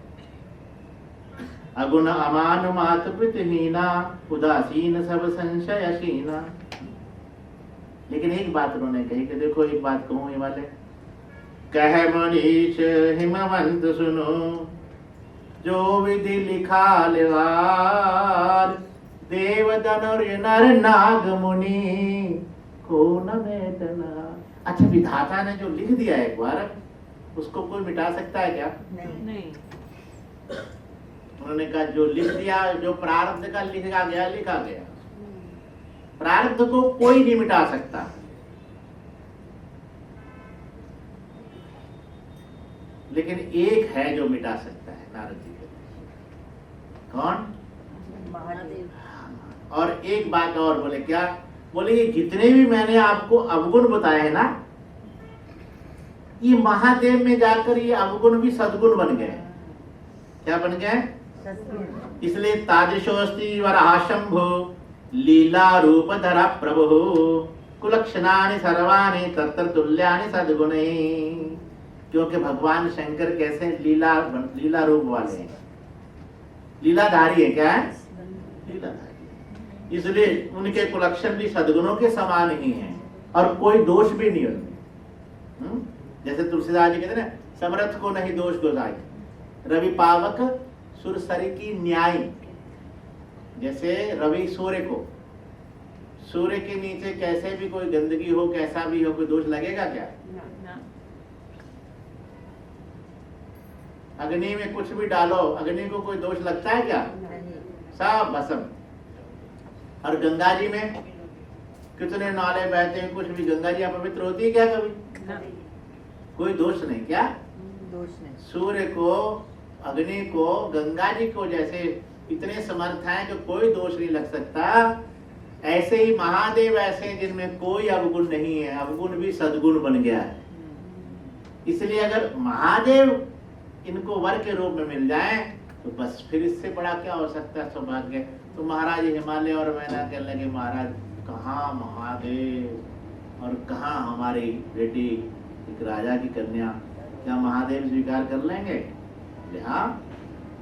अगुण अमान मात पितहीना उदासीन सब संशयशीना। लेकिन एक बात उन्होंने कही कि देखो, एक बात कहूं ये वाले, कह मनीष हिमवंत सुनो जो विधि लिखा लेवार देव धनुर्य नर नाग मुनि को न वेदना। अच्छा, विधाता ने जो लिख दिया एक बार, उसको कोई मिटा सकता है क्या? नहीं। उन्होंने कहा जो लिख दिया, जो प्रारब्ध का लिखा गया लिखा गया, प्रारब्ध को कोई नहीं मिटा सकता। लेकिन एक है जो मिटा सकता है, नारद जी कहते हैं। कौन? महादेव। और एक बात और बोले, क्या बोले? ये जितने भी मैंने आपको अवगुण बताए हैं ना, ये महादेव में जाकर ये अवगुण भी सद्गुण बन गए। क्या बन गए? इसलिए तादृशोस्ति वराशंभु लीला रूप धरा प्रभु कुलक्षणानि सर्वाणि तत्र तुल्यानि सद्गुणे। क्योंकि भगवान शंकर कैसे लीला रूप वाले हैं, लीलाधारी है। क्या है? लीलाधारी। इसलिए उनके कुलक्षण भी सद्गुणों के समान ही हैं और कोई दोष भी नहीं उनमें। जैसे तुलसीदास जी कहते हैं ना, समर्थ को नहीं दोष गोसाई, रवि पावक सुरसरी की न्याय। जैसे रवि सूर्य को, सूर्य के नीचे कैसे भी कोई गंदगी हो, कैसा भी हो, कोई दोष लगेगा क्या? अग्नि में कुछ भी डालो, अग्नि को कोई दोष लगता है क्या? सब भस्म। और गंगा जी में कितने नाले बहते हैं, कुछ भी, गंगा जी अपवित्र होती है क्या कभी? कोई दोष नहीं। क्या दोष नहीं। सूर्य को, अग्नि को, गंगा जी को जैसे इतने समर्थ हैं कि कोई दोष नहीं लग सकता, ऐसे ही महादेव ऐसे जिनमें कोई अवगुण नहीं है, अवगुण भी सद्गुण बन गया है। इसलिए अगर महादेव इनको वर के रूप में मिल जाए तो बस फिर इससे बड़ा क्या हो सकता है सौभाग्य। तो महाराज हिमालय और मैना कहने लगे, महाराज कहाँ महादेव और कहाँ हमारी बेटी एक राजा की कन्या, क्या महादेव स्वीकार कर लेंगे? हाँ,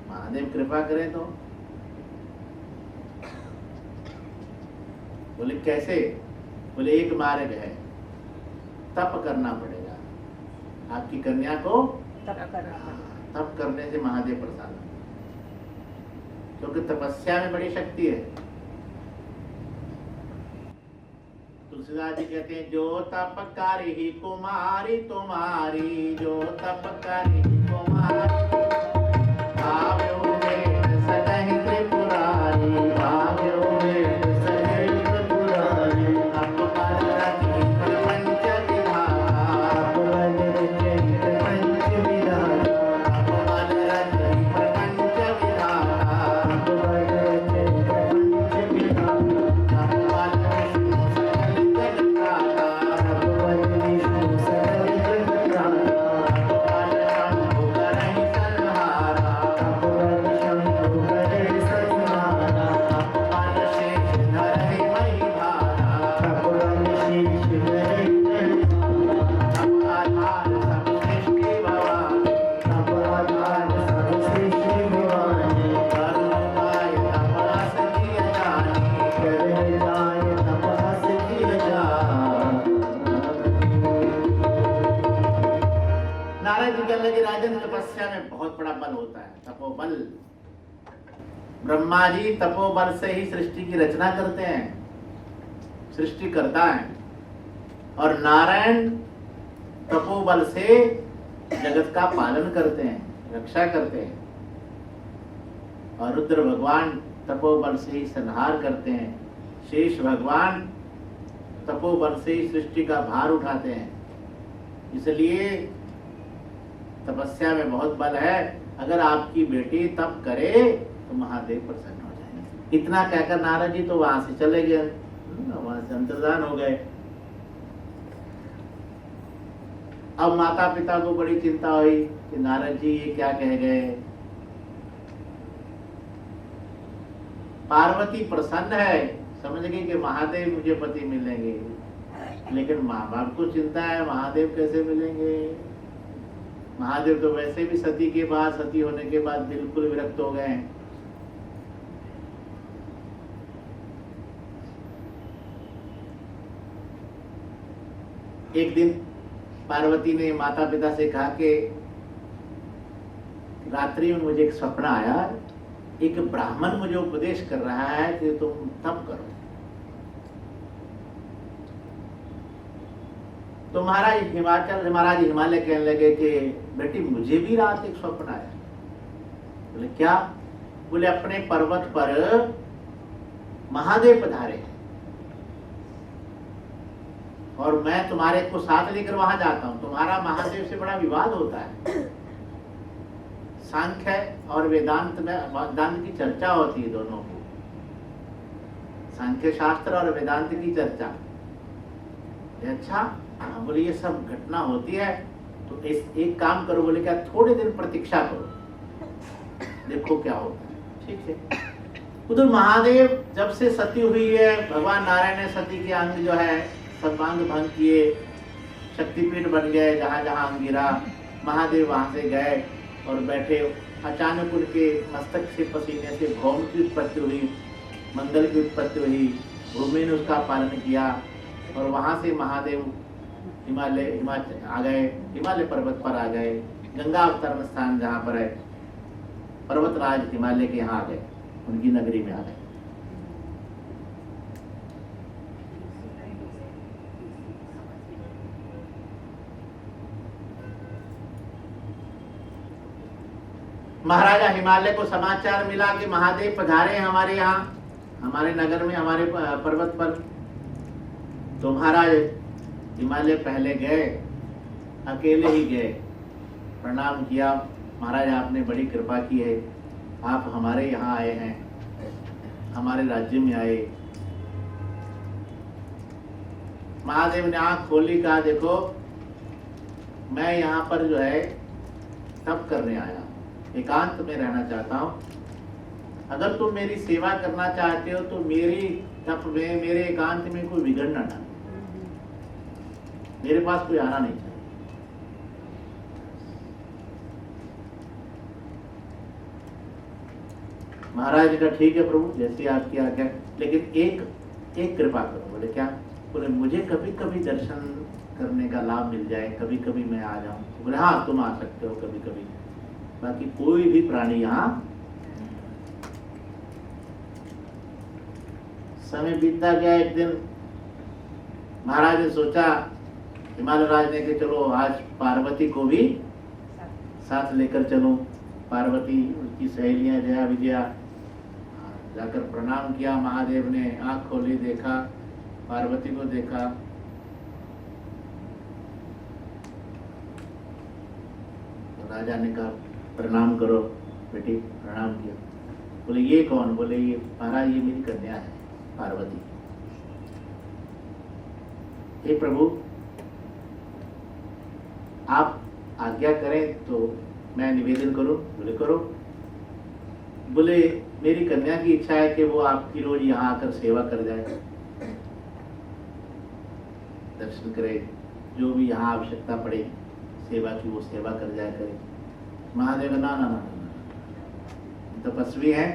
महादेव कृपा करें तो। बोले कैसे? बोले एक मार्ग है, तप करना पड़ेगा, आपकी कन्या को तप करने से महादेव प्रसन्न, क्योंकि तपस्या में बड़ी शक्ति है। तुलसीदास जी कहते हैं, जो तप करी कुमारी तुम्हारी, जो तप करी कुमारी, भाव्यो में सदहि त्रिपुरारी, भाव्यो में सदहि त्रिपुरारी, तप बल रखी प्रपंच विधाता, तप बल रखी प्रपंच विधाता, तप बल रखी प्रपंच विधाता, तप बल रखी प्रपंच विधाता, तप बल तपस्या में बहुत बड़ा बल होता है, तपोबल। ब्रह्मा जी तपोबल से ही सृष्टि की रचना करते हैं, सृष्टि करता है, और नारायण तपोबल से जगत का पालन करते हैं, रक्षा करते हैं, और रुद्र भगवान तपोबल से ही संहार करते हैं, शेष भगवान तपोबल से ही सृष्टि का भार उठाते हैं। इसलिए तपस्या में बहुत बल है। अगर आपकी बेटी तप करे तो महादेव प्रसन्न हो जाएंगे। इतना कहकर नारद जी तो वहां से चले गए, वहां से अंतर्धान हो गए। अब माता पिता को बड़ी चिंता हुई कि नारद जी ये क्या कह गए। पार्वती प्रसन्न है, समझ गई कि महादेव मुझे पति मिलेंगे, लेकिन माँ बाप को चिंता है महादेव कैसे मिलेंगे। महादेव तो वैसे भी सती के बाद, सती होने के बाद बिल्कुल विरक्त हो गए हैं। एक दिन पार्वती ने माता पिता से कहा कि रात्रि में मुझे एक सपना आया, एक ब्राह्मण मुझे उपदेश कर रहा है कि तुम तप करो। तो महाराज हिमालय कहने लगे कि बेटी मुझे भी रात एक स्वप्न आया। बोले क्या? बोले अपने पर्वत पर महादेव पधारे और मैं तुम्हारे को साथ लेकर वहां जाता हूं, तुम्हारा महादेव से बड़ा विवाद होता है, सांख्य और वेदांत में वेदांत की चर्चा होती है दोनों की, सांख्य शास्त्र और वेदांत की चर्चा। अच्छा, बोले ये सब घटना होती है तो एक काम करो, बोले क्या, थोड़े दिन प्रतीक्षा करो, देखो क्या होता है। ठीक है। उधर महादेव जब से सती हुई है, भगवान नारायण ने सती के अंग जो है सब अंग भंग किए, शक्तिपीठ बन गए, जहां जहां अंग गिरा महादेव वहां से गए और बैठे। अचानक उनके मस्तक से पसीने से भौम की उत्पत्ति हुई, मंगल की उत्पत्ति हुई, भूमि ने उसका पालन किया और वहां से महादेव हिमाचल आ गए, हिमालय पर्वत पर आ गए, गंगा अवतरण स्थान जहाँ पर है पर्वतराज हिमालय के यहाँ आ गए, उनकी नगरी में आ गए। महाराजा हिमालय को समाचार मिला कि महादेव पधारे हैं हमारे यहाँ, हमारे नगर में, हमारे पर्वत पर। तो महाराज हिमालय पहले गए, अकेले ही गए, प्रणाम किया, महाराज आपने बड़ी कृपा की है, आप हमारे यहाँ आए हैं, हमारे राज्य में आए। महादेव ने आंख खोली, कहा देखो मैं यहाँ पर जो है तप करने आया, एकांत में रहना चाहता हूँ, अगर तुम मेरी सेवा करना चाहते हो तो मेरी तप में, मेरे एकांत में कोई बिगड़ ना डाले, मेरे पास कोई आना नहीं चाहिए। महाराज ने कहा ठीक है प्रभु, जैसी आपकी आज्ञा, लेकिन एक कृपा करो। बोले क्या? बोले मुझे कभी कभी दर्शन करने का लाभ मिल जाए, कभी कभी मैं आ जाऊं। बोले हाँ तुम आ सकते हो कभी कभी, बाकी कोई भी प्राणी यहाँ। समय बीतता गया, एक दिन महाराज ने सोचा, हिमालय राज ने कि चलो आज पार्वती को भी साथ लेकर चलो। पार्वती, उनकी सहेलियां जया विजया, जाकर प्रणाम किया। महादेव ने आंख खोली, देखा, पार्वती को देखा, तो राजा ने कहा प्रणाम करो बेटी। प्रणाम किया। बोले ये कौन? बोले ये महाराज ये मेरी कन्या है पार्वती। हे प्रभु आप आज्ञा करें तो मैं निवेदन करूं। बोले करो। बोले मेरी कन्या की इच्छा है कि वो आपकी रोज यहाँ आकर सेवा कर जाए, दर्शन करे, जो भी यहाँ आवश्यकता पड़े सेवा की वो सेवा कर जाए करे। महादेव ना ना ना ना, तपस्वी है,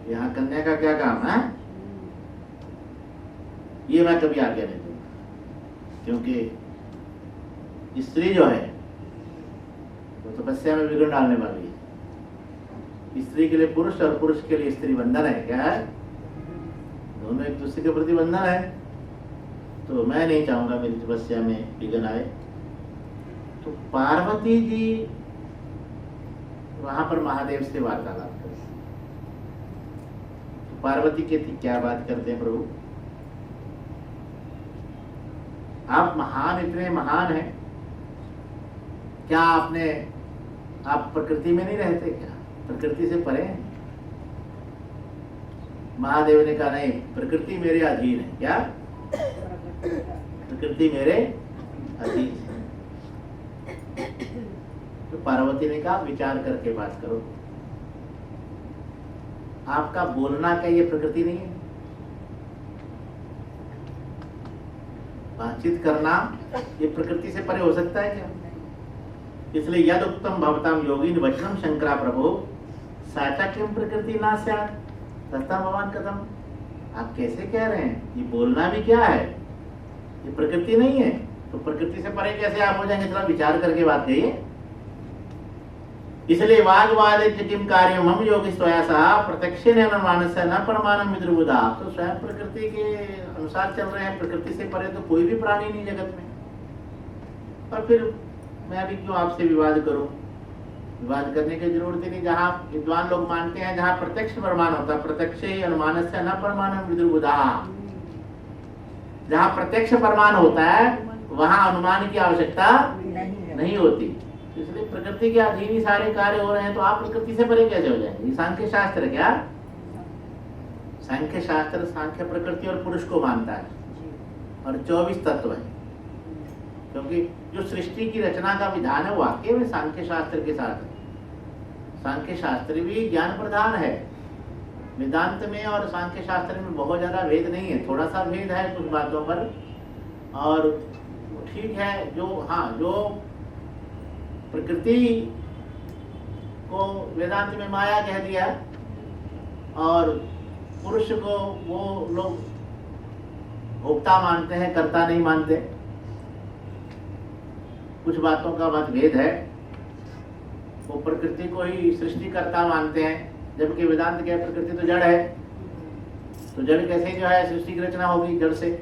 यहाँ कन्या का क्या काम है? ये मैं कभी आज्ञा नहीं दूंगा, क्योंकि स्त्री जो है वो तपस्या में विघ्न डालने वाली है। स्त्री के लिए पुरुष और पुरुष के लिए स्त्री बंधन है। क्या है? दोनों एक दूसरे के प्रति बंधन है। तो मैं नहीं चाहूंगा मेरी तपस्या में विघ्न आए। तो पार्वती जी वहां पर महादेव से वार्तालाप कर, तो पार्वती कहती क्या बात करते हैं प्रभु, आप महान, इतने महान हैं, क्या आप प्रकृति में नहीं रहते क्या? प्रकृति से परे हैं? महादेव ने कहा नहीं, प्रकृति मेरे अधीन है। क्या? प्रकृति मेरे अधीन है। तो पार्वती ने कहा विचार करके बात करो, आपका बोलना क्या ये प्रकृति नहीं है? बातचीत करना ये प्रकृति से परे हो सकता है क्या? इसलिए यद उत्तम भवताम योगिन वचनम शंकरा प्रभु साचा किम प्रकृति ना स्यात् तथा भगवान कथम। आप कैसे कह रहे हैं? ये बोलना भी क्या है? ये प्रकृति नहीं है, तो प्रकृति से परे कैसे आप हो जाएंगे? थोड़ा विचार करके बात कहिए। इसलिए वाग्वाद किम कार्य मम योगी स्वया सह प्रत्यक्षेण अनुमानस्य न परमाणु विद्रुबुधा। आप तो स्वयं प्रकृति के अनुसार चल रहे हैं, प्रकृति से परे तो कोई भी प्राणी नहीं जगत में। और फिर मैं भी क्यों आपसे विवाद करूं? विवाद करने की जरूरत ही नहीं। जहाँ विद्वान लोग मानते हैं जहाँ प्रत्यक्ष प्रमाण होता है, प्रत्यक्ष ही अनुमानस्य न परमाणु विद्रुबुधा। जहाँ प्रत्यक्ष प्रमाण होता है वहां अनुमान की आवश्यकता नहीं होती। इसलिए प्रकृति के अधीन ही सारे कार्य हो रहे हैं तो आप प्रकृति से परे कैसे हो जाएंगे? ये सांख्य शास्त्र क्या? सांख्य शास्त्र सांख्य प्रकृति और पुरुष को मानता है और 24 तत्व है, क्योंकि जो सृष्टि की रचना का विधान है वो वाकई में सांख्य शास्त्र के साथ है। सांख्य शास्त्र भी ज्ञान प्रधान है। वेदांत में और सांख्य शास्त्र में बहुत ज्यादा भेद नहीं है, थोड़ा सा भेद है कुछ बातों पर, और ठीक है। जो प्रकृति को वेदांत में माया कह दिया और पुरुष को वो लोग भोक्ता मानते हैं, कर्ता नहीं मानते। कुछ बातों का मतभेद है। वो प्रकृति को ही सृष्टिकर्ता मानते हैं, जबकि वेदांत के प्रकृति तो जड़ है, तो जड़ कैसे जो है सृष्टि की रचना होगी जड़ से।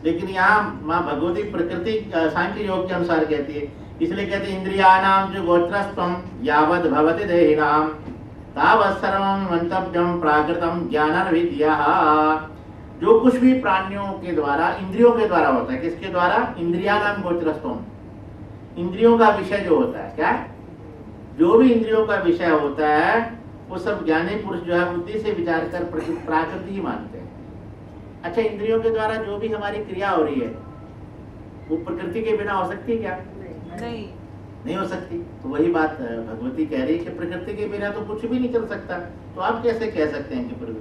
लेकिन यहाँ माँ भगवती प्रकृति सांख्य योग के अनुसार कहती है, इसलिए कहते हैं इंद्रियाणाम जो गोत्रस्तम यावद भवति देहिनाम तावत् सर्वं मंतव्यम प्राकृतम ज्ञान विद्या। जो कुछ भी प्राणियों के द्वारा इंद्रियों के द्वारा होता है, किसके द्वारा? इंद्रियाणाम गोत्रस्तम, इंद्रियों का विषय जो होता है, क्या जो भी इंद्रियों का विषय होता है वो सब ज्ञानी पुरुष जो है बुद्धि से विचार कर प्राकृति ही मानते हैं। अच्छा, इंद्रियों के द्वारा जो भी हमारी क्रिया हो रही है वो प्रकृति के बिना हो सकती है क्या? नहीं हो सकती। तो वही बात भगवती कह रही है कि प्रकृति के बिना तो कुछ भी नहीं चल सकता, तो आप कैसे कह सकते हैं कि प्रकृति?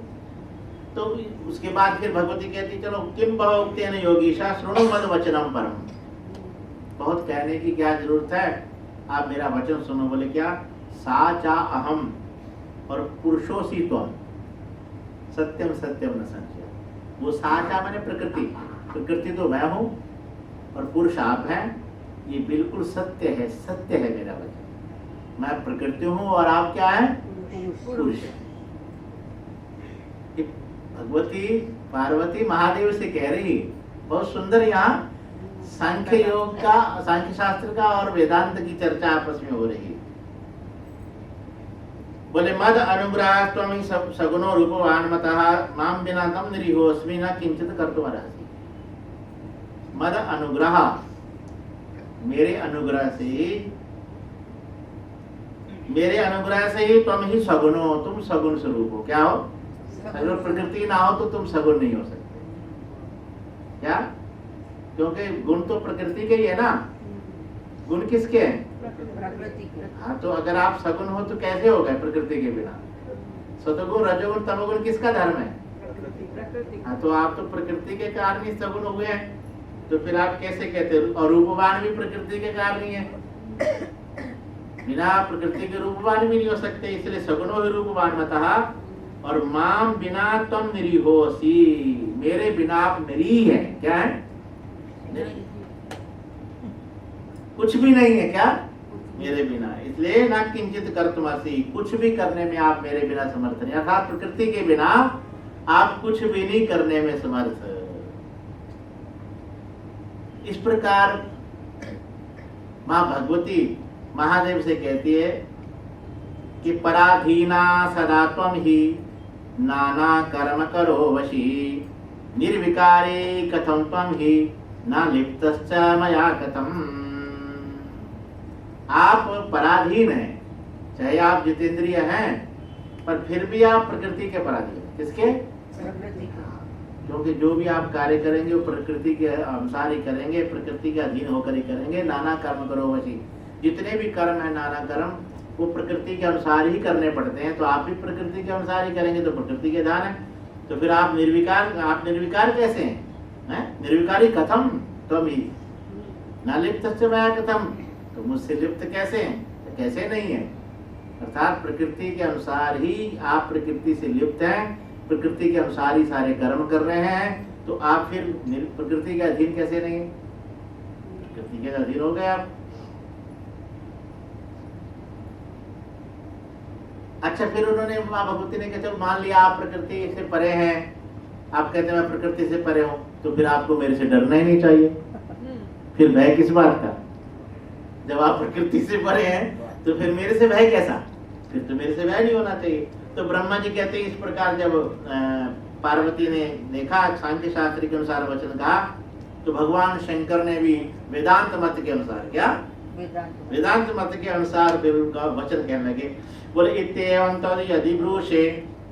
तो उसके बाद फिर भगवती कहती चलो किम बहुक्तेन योगीशा शृणु मद वचनम परम। बहुत कहने की क्या जरूरत है, आप मेरा वचन सुनो। बोले क्या? सा चा अहम और पुरुषोसी त्वम सत्यम सत्यम न संशय। वो सा चा माने प्रकृति, प्रकृति तो मैं हूं और पुरुष आप हैं, ये बिल्कुल सत्य है, सत्य है मेरा वचन। मैं प्रकृति हूं और आप क्या है? पुरुष। भगवती पार्वती महादेव से कह रही, बहुत सुंदर। यहाँ सांख्य योग का, सांख्य शास्त्र का और वेदांत की चर्चा आपस में हो रही है। बोले मद अनुग्रह त्वमि सगुणो रूपवान मतः माम बिना तम निरीहोस्मि न किंचित कर्तुमर्हसि। मद अनुग्रह, मेरे अनुग्रह से ही तुम ही सगुणो, तुम सगुण स्वरूप हो। क्या हो? अगर प्रकृति ना हो तो तुम सगुण नहीं हो सकते। क्या? क्योंकि गुण तो प्रकृति के ही है ना। गुण किसके हैं? हाँ, तो अगर आप सगुण हो तो कैसे हो गए प्रकृति के बिना? सतगुण रजोगुण तमोगुण किसका धर्म है? हाँ, तो आप तो प्रकृति के कारण ही सगुण हुए हैं, तो फिर आप कैसे कहते हैं? और रूपवान भी प्रकृति के कारण ही है, बिना प्रकृति के रूपवान भी नहीं हो सकते, इसलिए सगुणो ही रूपवान मतः। और माम बिना तुम निरीहोसी, मेरे बिना आप निरीह है। क्या है? कुछ भी नहीं है। क्या? मेरे बिना, इसलिए ना किंचित कर्तुमर्हसि, कुछ भी करने में आप मेरे बिना समर्थ नहीं, अर्थात प्रकृति के बिना आप कुछ भी नहीं करने में समर्थ। इस प्रकार मां भगवती महादेव से कहती है कि पराधीना सदा त्वं ही नाना कर्म करो वशी निर्विकारी कथम त्वं ही न लिप्तश्च मया कथम। आप पराधीन हैं, चाहे आप जितेंद्रिय हैं, पर फिर भी आप प्रकृति के पराधीन हैं। किसके? क्योंकि जो भी आप कार्य करेंगे वो प्रकृति के अनुसार ही करेंगे, प्रकृति के अधीन होकर ही करेंगे। नाना कर्म करो वशी, जितने भी कर्म है नाना कर्म वो प्रकृति के अनुसार ही करने पड़ते हैं, तो आप भी प्रकृति के अनुसार ही करेंगे, तो प्रकृति के दान है। तो फिर आप निर्विकार कैसे हैं? निर्विकारी कथम तुम ही न लिप्त मया कथम, तो मुझसे लिप्त कैसे हैं? तो कैसे नहीं है? अर्थात प्रकृति के अनुसार ही आप प्रकृति से लिप्त हैं, प्रकृति के अनुसार ही सारे कर्म कर रहे हैं, तो आप फिर प्रकृति के अधीन कैसे नहीं? प्रकृति के अधीन हो गए आप। अच्छा, फिर उन्होंने मां भगवती ने कहा चलो मान लिया आप प्रकृति से परे हैं, आप कहते हैं मैं प्रकृति से परे हूं, तो फिर आपको मेरे से डरना ही नहीं चाहिए। फिर भय किस बात का? जब आप प्रकृति से परे हैं तो फिर मेरे से भय कैसा? फिर तो मेरे से भय नहीं होना चाहिए। तो ब्रह्मा जी कहते हैं इस प्रकार जब पार्वती ने देखा सांख्य शास्त्र के अनुसार वचन कहा, तो भगवान शंकर ने भी वेदांत मत के अनुसार, क्या वेदांत मत के अनुसार फिर उनका वचन कहने लगे, बोले इत्येवं तद यदि ब्रूषे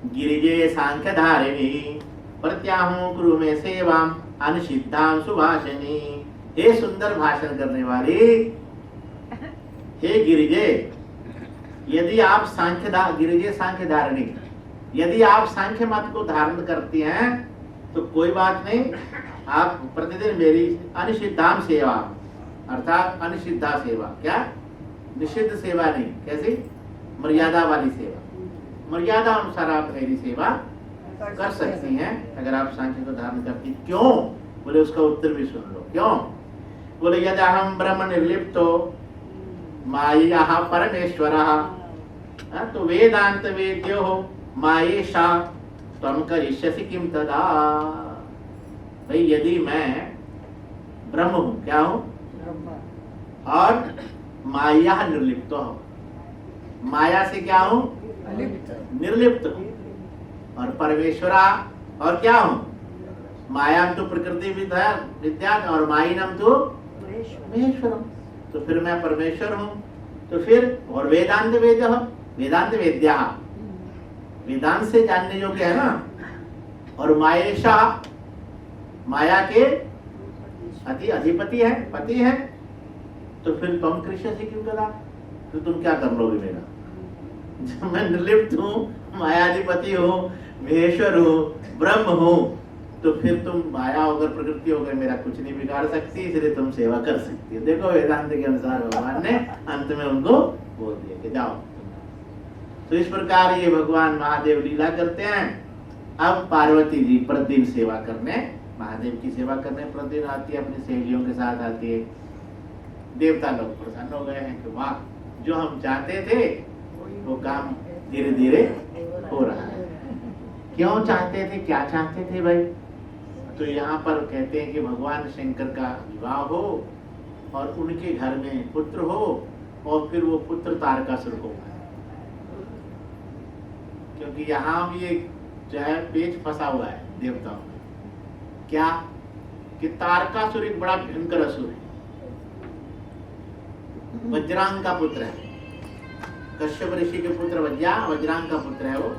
गिरिजे सांख्य धारिणी प्रत्याहूं कुरु में सेवाम अनिषिद्धाम सुभाषिनी। हे सुंदर भाषण करने वाली, हे गिरिजे, यदि आप गिरिजे सांख्य धारिणी, यदि आप सांख्य मत को धारण करती हैं तो कोई बात नहीं, आप प्रतिदिन मेरी अनिषिद्धाम सेवा, अर्थात अनिषिद्धा सेवा, क्या निषिद्ध सेवा नहीं, कैसी मर्यादा वाली सेवा, मर्यादा अनुसार आप मेरी सेवा कर सकती हैं अगर आप सांख्य को धारण करती। क्यों? बोले उसका उत्तर भी सुन लो। क्यों? बोले यदि हम ब्रह्म निर्लिप्तो माया परमेश्वरः तो वेदांत वेद्यो हो मायेशा त्वं करिष्यसि किम तदा। भाई यदि मैं ब्रह्म हूं, क्या हूं? और माया निर्लिप्त हो, माया से क्या हूं? निर्लिप्त हूं। और परमेश्वरा, और क्या हूं? माया तो प्रकृति विद्या और मायिनम तो महेश्वरम। तो फिर मैं परमेश्वर हूं। तो फिर और वेदांत वेद, वेदांत वेद्या, वेदांत से जानने योग्य है ना। और मायेशा, माया के अधिपति है, पति है। तो फिर तुम कृष्ण से क्यों करा? तो तुम क्या कर लोगे मेरा? जब मैं निर्लिप्त हूँ, मायाधिपति हूँ, महेश्वर हूँ, ब्रह्म हूँ, तो फिर तुम माया होकर प्रकृति होकर मेरा कुछ नहीं बिगाड़ सकती, इसलिए तुम सेवा कर सकती है। देखो वेदांत के अनुसार भगवान ने अंत में उनको बोल दिया कि जाओ। तो इस प्रकार ये भगवान महादेव लीला करते हैं। अब पार्वती जी प्रतिदिन सेवा करने, महादेव की सेवा करने प्रतिदिन आती है, अपनी सहेलियों के साथ आती है। देवता लोग प्रसन्न हो गए हैं कि वाह, जो हम चाहते थे वो काम धीरे धीरे हो रहा है। क्यों चाहते थे, क्या चाहते थे भाई? तो यहाँ पर कहते हैं कि भगवान शंकर का विवाह हो और उनके घर में पुत्र हो, और फिर वो पुत्र तारकासुर को, क्योंकि यहाँ भी एक जो है पेच फंसा हुआ है देवताओं में। क्या कि तारकासुर एक बड़ा भयंकर असुर है, वज्रांग का पुत्र है, कश्यप ऋषि के पुत्र वज्रांग का पुत्र है वो।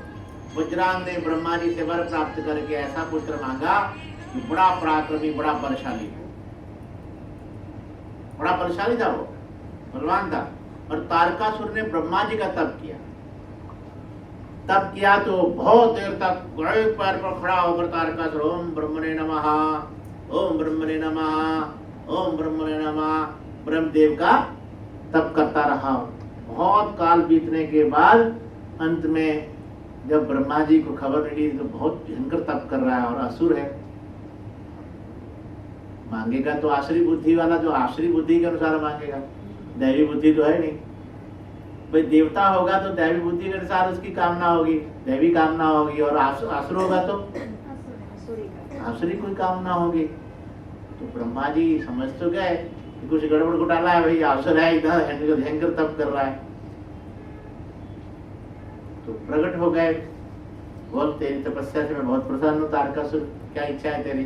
वज्रांग ने ब्रह्मा जी से वर प्राप्त करके ऐसा पुत्र मांगा कि बड़ा पराक्रमी, बड़ा बलशाली, बड़ा बलशाली था वो, बलवान था। और तारकासुर ने ब्रह्मा जी का तप किया तो बहुत देर तक एक पैर पर खड़ा होकर तारकासुर ओम ब्रह्मणे नमः, ओम ब्रह्मणे नमः, ओम ब्रह्मणे नमः ब्रह्मदेव का तप करता रहा। बहुत काल बीतने के बाद अंत में जब ब्रह्मा जी को खबर मिली तो बहुत भयंकर तप कर रहा है और असुर है, मांगेगा तो आश्री बुद्धि वाला, जो आश्री बुद्धि के अनुसार मांगेगा, दैवी बुद्धि तो है नहीं। भाई देवता होगा तो दैवी बुद्धि के अनुसार उसकी कामना होगी, दैवी कामना होगी, और असुर होगा तो आसुरी कोई कामना होगी। तो ब्रह्मा जी समझ तो गए कि कुछ गड़बड़ घोटाला है, भाई असुर है, इधर भयंकर तप कर रहा है। तो प्रकट हो गए, बोल तेरी तपस्या से मैं बहुत प्रसन्न हूँ तारकासुर, क्या इच्छा है तेरी?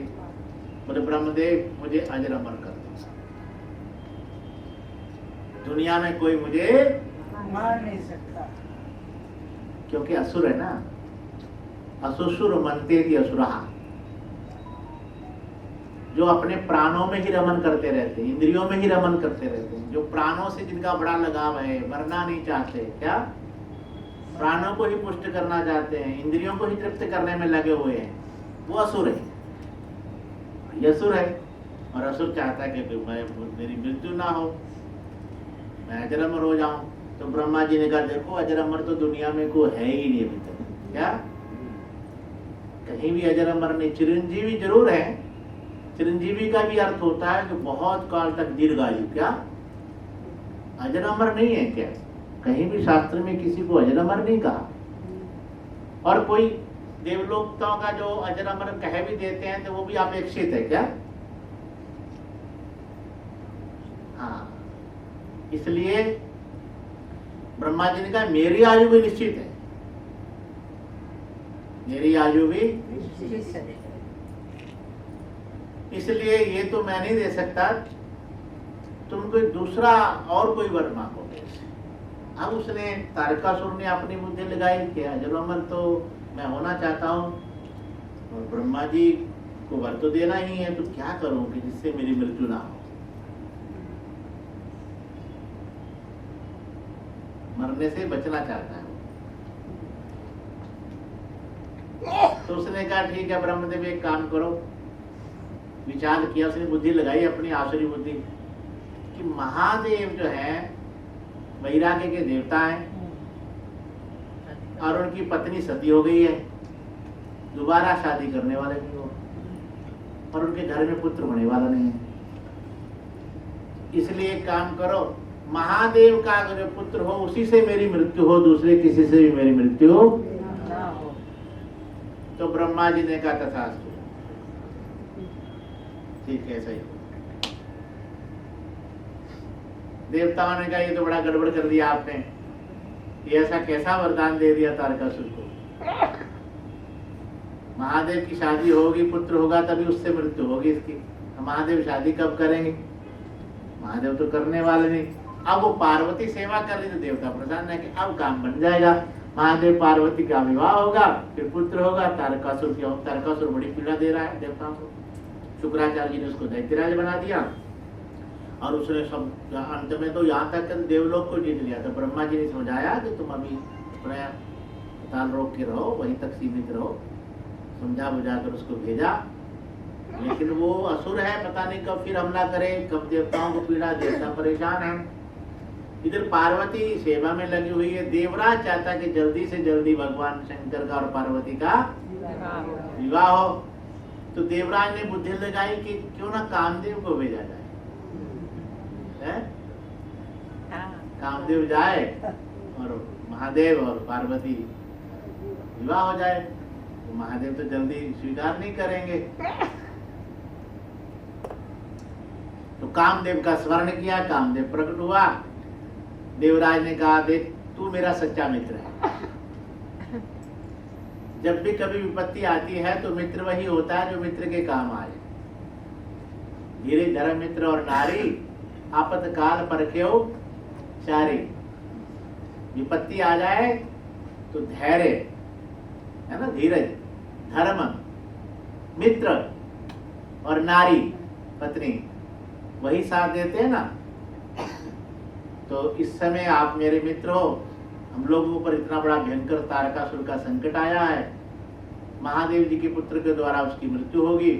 बोले ब्रह्मदेव मुझे अजर अमर कर दो, दुनिया में कोई मुझे मार नहीं सकता, क्योंकि असुर है ना। असुसुर मनते थी असुरा, जो अपने प्राणों में ही रमन करते रहते हैं, इंद्रियों में ही रमन करते रहते हैं, जो प्राणों से जिनका बड़ा लगाव है, मरना नहीं चाहते, क्या प्राणों को ही पुष्ट करना चाहते हैं, इंद्रियों को ही तृप्त करने में लगे हुए हैं, वो असुर है, ये असुर है। और असुर चाहता है कि मेरी मृत्यु ना हो, मैं अजर अमर हो जाऊं। तो ब्रह्मा जी ने कहा देखो अजर अमर तो दुनिया में कोई है ही नहीं अभी तक, क्या कहीं भी अजर अमर नहीं। चिरंजीवी जरूर है, चिरंजीवी का भी अर्थ होता है कि बहुत काल तक दीर्घायु, क्या अजर अमर नहीं है क्या? कहीं भी शास्त्र में किसी को अजर अमर नहीं कहा। और कोई देवलोकताओं का जो अजर अमर कह भी देते हैं तो वो भी अपेक्षित है, क्या? हाँ, इसलिए ब्रह्मा जी ने कहा मेरी आयु भी निश्चित है, मेरी आयु भी निश्चित है। इसलिए ये तो मैं नहीं दे सकता, तुम कोई दूसरा और कोई वर मांगोगे। अब उसने तारकासुर ने अपनी बुद्धि लगाई कि अजर तो मैं होना चाहता हूँ और ब्रह्मा जी को वर तो देना ही है, तो क्या करूं कि जिससे मेरी मृत्यु ना हो, मरने से बचना चाहता है। तो उसने कहा ठीक है ब्रह्मदेव एक काम करो। विचार किया, उसने बुद्धि लगाई अपनी आसुरी बुद्धि कि महादेव जो है वैराग्य के देवता हैं और उनकी पत्नी सती हो गई है, दोबारा शादी करने वाले नहीं हो और उनके घर में पुत्र होने वाला नहीं है। इसलिए एक काम करो, महादेव का अगर पुत्र हो उसी से मेरी मृत्यु हो, दूसरे किसी से भी मेरी मृत्यु ना हो। तो ब्रह्मा जी ने कहा तथास्तु, ठीक है सही। देवताओं ने कहा ये तो बड़ा गड़बड़ कर दिया आपने, ये ऐसा कैसा वरदान दे दिया तारकासुर को। महादेव की शादी होगी, पुत्र होगा तभी उससे मृत्यु होगी इसकी। महादेव शादी कब करेंगे, महादेव तो करने वाले नहीं। अब वो पार्वती सेवा कर रही तो देवता प्रसन्न है कि अब काम बन जाएगा, महादेव पार्वती का विवाह होगा, फिर पुत्र होगा। तारकासुर बड़ी पीड़ा दे रहा है देवताओं को। शुक्राचार्य जी ने उसको दैत्यराज बना दिया और उसने सब अंत में तो यहाँ तक देवलोक को जीत लिया। तो ब्रह्मा जी ने समझाया कि तुम अभी अपना ताल रोक के रहो, वहीं तक सीमित रहो, समझा बुझा कर उसको भेजा। लेकिन वो असुर है, पता नहीं कब फिर हमला करे, कब देवताओं को पीड़ा, देवता परेशान है। इधर पार्वती सेवा में लगी हुई है। देवराज चाहता कि जल्दी से जल्दी भगवान शंकर का और पार्वती का विवाह हो। तो देवराज ने बुद्धि लगाई कि क्यों ना कामदेव को भेजा जाए, है? कामदेव जाए और महादेव और पार्वती विवाह हो जाए। तो महादेव तो जल्दी स्वीकार नहीं करेंगे। तो कामदेव का स्मरण किया, कामदेव प्रकट हुआ। देवराज ने कहा देख तू मेरा सच्चा मित्र है, जब भी कभी विपत्ति आती है तो मित्र वही होता है जो मित्र के काम आए। धीरे धर्म मित्र और नारी आपातकाल परख्यो चारी। विपत्ति आ जाए तो धैर्य है ना, धीरज, धर्म, मित्र और नारी पत्नी वही साथ देते हैं ना। तो इस समय आप मेरे मित्र हो, हम लोगों पर इतना बड़ा भयंकर तारकासुर का संकट आया है, महादेव जी के पुत्र के द्वारा उसकी मृत्यु होगी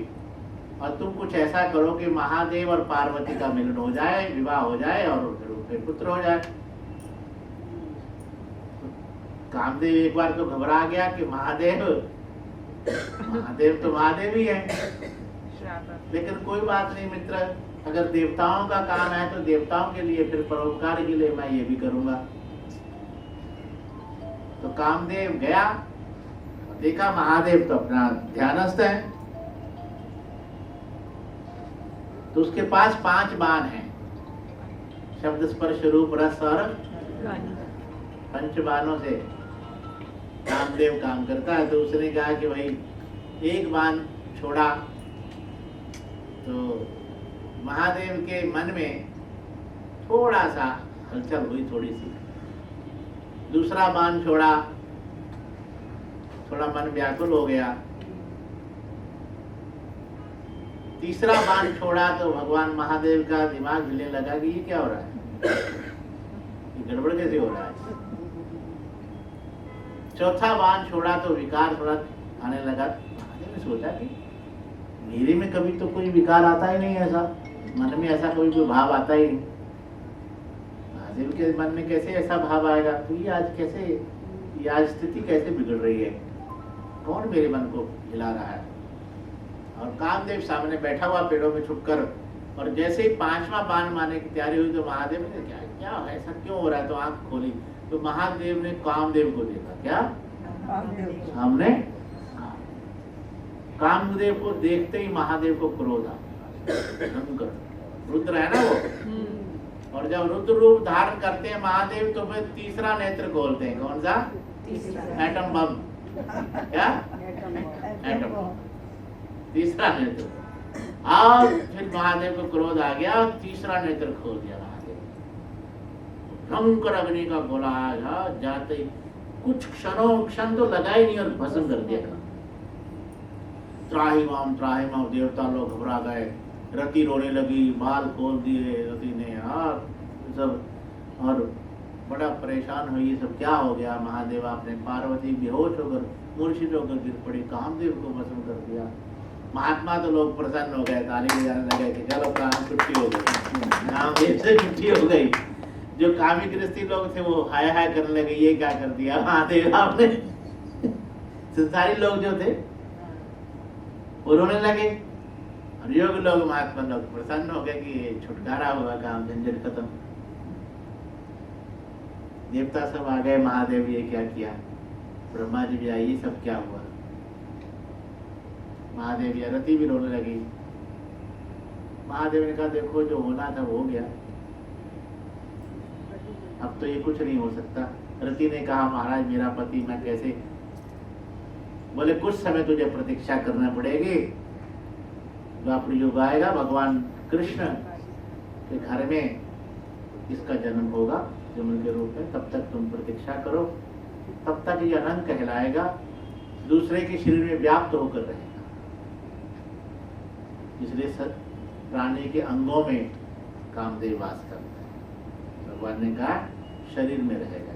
और तुम कुछ ऐसा करो कि महादेव और पार्वती का मिलन हो जाए, विवाह हो जाए और फिर पुत्र हो जाए। कामदेव एक बार तो घबरा गया कि महादेव तो महादेव ही है, लेकिन कोई बात नहीं मित्र, अगर देवताओं का काम है तो देवताओं के लिए, फिर परोपकार के लिए मैं ये भी करूंगा। तो कामदेव गया, देखा महादेव तो अपना ध्यानस्थ है, तो उसके पास 5 बाण हैं, शब्द स्पर्श रूप रस और 5 बाणों से कामदेव काम करता है। तो उसने कहा कि भाई एक बाण छोड़ा तो महादेव के मन में थोड़ा सा हलचल हुई, थोड़ी सी। दूसरा बाण छोड़ा, थोड़ा मन व्याकुल हो गया। तीसरा बाण छोड़ा तो भगवान महादेव का दिमाग हिलने लगा कि ये क्या हो रहा है, ये गड़बड़ कैसे हो रहा है। चौथा बाण छोड़ा तो विकार थोड़ा आने लगा। महादेव ने सोचा कि मेरे में कभी तो कोई विकार आता ही नहीं, ऐसा मन में ऐसा कोई भाव आता ही नहीं। महादेव के मन में कैसे ऐसा भाव आएगा, तो ये आज स्थिति कैसे बिगड़ रही है, कौन मेरे मन को हिला रहा है। और कामदेव सामने बैठा हुआ पेड़ों में छुपकर, और जैसे ही 5वां बाण मारने की तैयारी हुई तो महादेव ने क्या है, ऐसा क्यों हो रहा है, तो आंख खोली तो महादेव ने कामदेव को देखा। क्या सामने? कामदेव को देखते ही महादेव को क्रोध आ, रुद्र है ना वो, और जब रुद्र रूप धारण करते हैं महादेव तो फिर तीसरा नेत्र खोलते हैं। कौन सा? Atom bomb. क्या? एटम, तीसरा नेत्र। आज फिर महादेव को क्रोध आ गया, तीसरा नेत्र खोल दिया महादेव। भयंकर अग्नि का गोला आया, जाते ही कुछ क्षण तो लगा ही नहीं और भस्म कर दिया। त्राही माम देवता लोग घबरा गए, रति रोने लगी, बाल खोल दिए रति ने, सब, और बड़ा परेशान हुई, ये सब क्या हो गया महादेव आपने। पार्वती बेहोश होकर मूर्छित होकर गिर पड़ी, कामदेव को भस्म कर दिया। महात्मा तो लोग प्रसन्न हो गए, ताली बजाने लगे कि चलो काम छुट्टी हो गई, कामदेव से छुट्टी हो गई। जो कामी गृहस्थी लोग थे वो हाय हाय करने लगे, ये क्या कर दिया महादेव आपने। संसारी लोग जो थे वो रोने लगे, और योग लोग महात्मा लोग प्रसन्न हो गए कि छुटकारा हुआ, काम झंझट खत्म। देवता सब आ गए, महादेव ये क्या किया। ब्रह्मा जी भी आए, ये सब क्या हुआ। महादेव या रति भी रोने लगी। महादेव ने कहा देखो जो होना था वो हो गया, अब तो ये कुछ नहीं हो सकता। रति ने कहा महाराज मेरा पति मैं कैसे। बोले कुछ समय तुझे प्रतीक्षा करना पड़ेगी, द्वापर युग आएगा, भगवान कृष्ण के घर में इसका जन्म होगा जमुन के रूप में, तब तक तुम प्रतीक्षा करो, तब तक ये अनंत कहलाएगा, दूसरे के शरीर में व्याप्त होकर रहेगा। इसलिए प्राणी के अंगों में कामदेव वास करता है। भगवान ने कहा शरीर में रहेगा,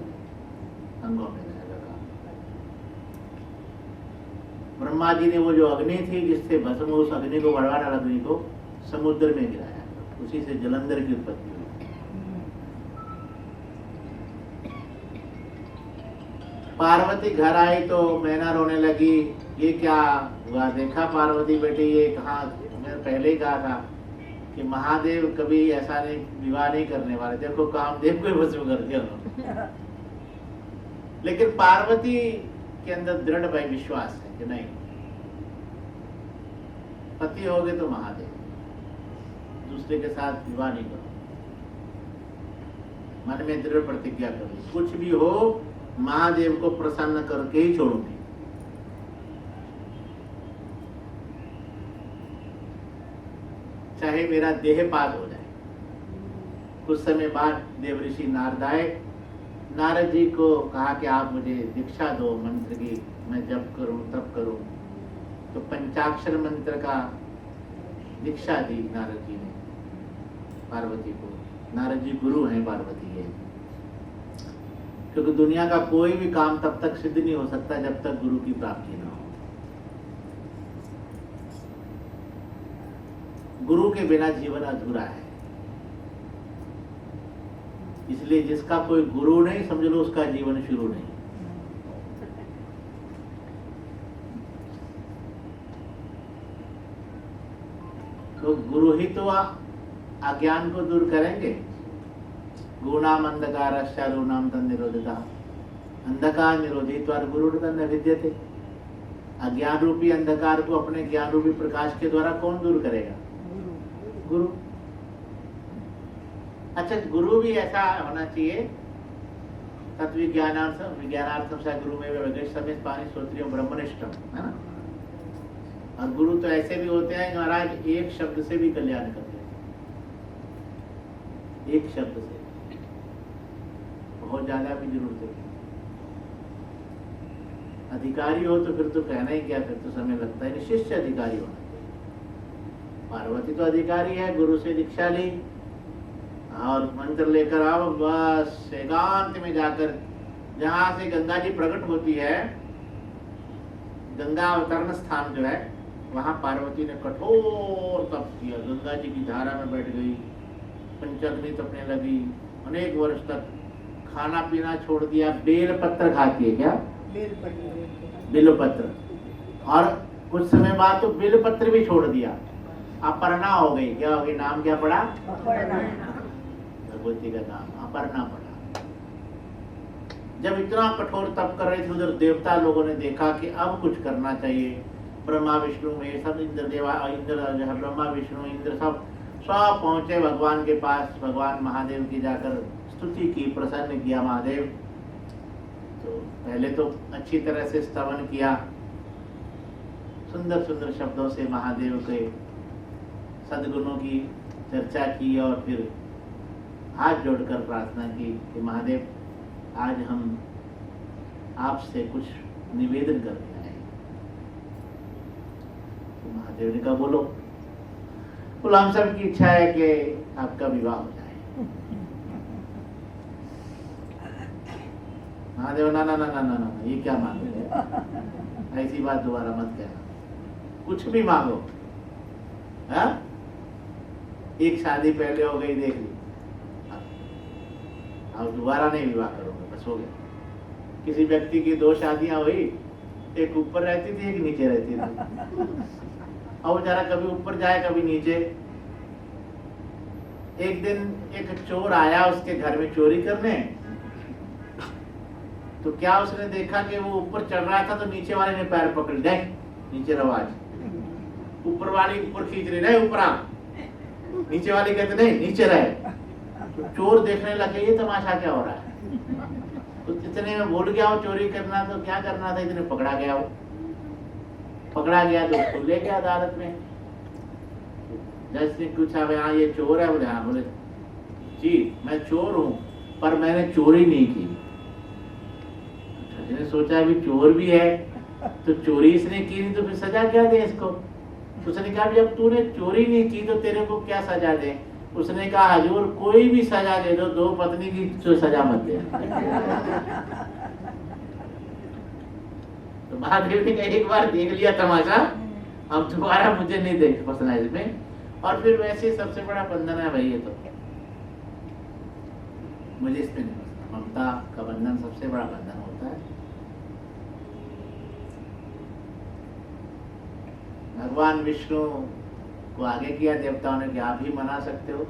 अंगों में रहेगा कामदेव। ब्रह्मा जी ने वो जो अग्नि थी जिससे भस्म, उस अग्नि को बढ़वा डाला, अग्नि को समुद्र में गिराया, उसी से जलंधर की उत्पत्ति हुई। पार्वती घर आई तो मैना रोने लगी, ये क्या हुआ। देखा पार्वती बेटी ये कहाँ, मैंने पहले ही कहा था कि महादेव कभी ऐसा नहीं, विवाह नहीं करने वाले। देखो कामदेव को भस्म कर दिया उन्होंने। लेकिन पार्वती के अंदर दृढ़ भाई विश्वास है कि नहीं, पति हो गए तो महादेव, दूसरे के साथ विवाह नहीं करो। मन में दृढ़ प्रतिज्ञा कर ली, कुछ भी हो महादेव को प्रसन्न करके ही छोड़ूंगी। चाहे मेरा देहपात हो जाए। कुछ समय बाद देवऋषि नारद आए, नारद जी को कहा कि आप मुझे दीक्षा दो मंत्र की, मैं जब करूं तब करूं। तो पंचाक्षर मंत्र का दीक्षा दी नारद जी ने पार्वती को। नारद जी गुरु हैं पार्वती के, क्योंकि दुनिया का कोई भी काम तब तक सिद्ध नहीं हो सकता जब तक गुरु की प्राप्ति ना हो। गुरु के बिना जीवन अधूरा है। इसलिए जिसका कोई गुरु नहीं, समझ लो उसका जीवन शुरू नहीं। तो गुरु ही तो अज्ञान को दूर करेंगे। गुणाम अंधकारश्चारूणाम तन्निरोधिता, अंधकार निरोधित्वा गुरु तन्न विद्यते। अज्ञान रूपी अंधकार को अपने ज्ञान रूपी प्रकाश के द्वारा कौन दूर करेगा? गुरु। अच्छा, गुरु भी ऐसा होना चाहिए, तत्विज्ञानार्थम विज्ञानार्थम सा गुरु में वैगेशमित पानी श्रोत्रियम ब्रह्मनिष्ठम, है ना। और गुरु तो ऐसे भी होते हैं महाराज, एक शब्द से भी कल्याण करते हैं, एक शब्द से। बहुत ज्यादा भी जरूरत है। अधिकारी हो तो फिर तो कहना ही क्या, फिर तो समय लगता है। शिष्य अधिकारी होना चाहिए। पार्वती तो अधिकारी है, गुरु से दीक्षा ली और मंत्र लेकर आओ, बस एकांत में जाकर, जहां से गंगा जी प्रकट होती है, गंगा अवतरण स्थान जो है, वहां पार्वती ने कठोर तप किया। गंगा जी की धारा में बैठ गई, पंचअग्नि तपने लगी, अनेक वर्ष तक खाना पीना छोड़ दिया। बेल पत्र खाती है क्या? बेल पत्र। और कुछ समय बाद तो बेल पत्र भी छोड़ दिया। अपर्णा हो गई। क्या हो गई? नाम क्या पड़ा? भगवती का नाम अपर्णा पड़ा। जब इतना कठोर तप कर रहे थे, उधर देवता लोगों ने देखा कि अब कुछ करना चाहिए। ब्रह्मा विष्णु में सब इंद्र देवा, इंद्र ब्रह्मा विष्णु इंद्र सब पहुंचे भगवान के पास। भगवान महादेव की जाकर स्तुति की, प्रसन्न किया महादेव। तो पहले तो अच्छी तरह से स्तवन किया, सुंदर सुंदर शब्दों से महादेव के सद्गुणों की चर्चा की और फिर हाथ जोड़कर प्रार्थना की कि महादेव आज हम आपसे कुछ निवेदन करके आए। तो महादेव ने कहा बोलो। बोला हम सब की इच्छा है कि आपका विवाह हो जाए। महादेव ना ना ना ना ना ना ये क्या मांग रहे हैं, ऐसी बात दोबारा मत कहना, कुछ भी मांगो। हाँ एक शादी पहले हो गई देख ली, अब दोबारा नहीं विवाह करोगे, बस हो गया। किसी व्यक्ति की 2 शादियां हुई, एक ऊपर रहती थी एक नीचे रहती थी, और बेचारा कभी ऊपर जाए कभी नीचे। एक दिन एक चोर आया उसके घर में चोरी करने, तो क्या उसने देखा कि वो ऊपर चढ़ रहा था तो नीचे वाले ने पैर पकड़ लिया, नीचे रवाज, ऊपर वाली ऊपर खींच रही, नहीं ऊपर आ, नीचे वाली कहते नहीं नीचे रहे। तो चोर देखने लगे ये तमाशा क्या हो रहा है। तो इतने में भूल गया वो चोरी करना, तो क्या करना था, इतने पकड़ा गया। वो पकड़ा गया तो उसको ले गया अदालत में। जज ने पूछा भाई हाँ ये चोर है? बोले हाँ। बोले जी मैं चोर हूँ पर मैंने चोरी नहीं की। जज ने सोचा भी चोर भी है तो चोरी इसने की नहीं तो फिर सजा क्या दे इसको। उसने कहा जब तूने चोरी नहीं की तो तेरे को क्या सजा दे। उसने कहा हजूर कोई भी सजा दे दो, 2 पत्नी की तो सजा मत दे। तो महादेव ने कहा एक बार देख लिया तमाशा, अब दोबारा मुझे नहीं देख पसंद है इसमें। और फिर वैसे सबसे बड़ा बंधन है भाई ये, तो मुझे इसमें नहीं पसंद। ममता का बंधन सबसे बड़ा बंधन होता है। भगवान विष्णु को आगे किया देवताओं ने कि आप ही मना सकते हो,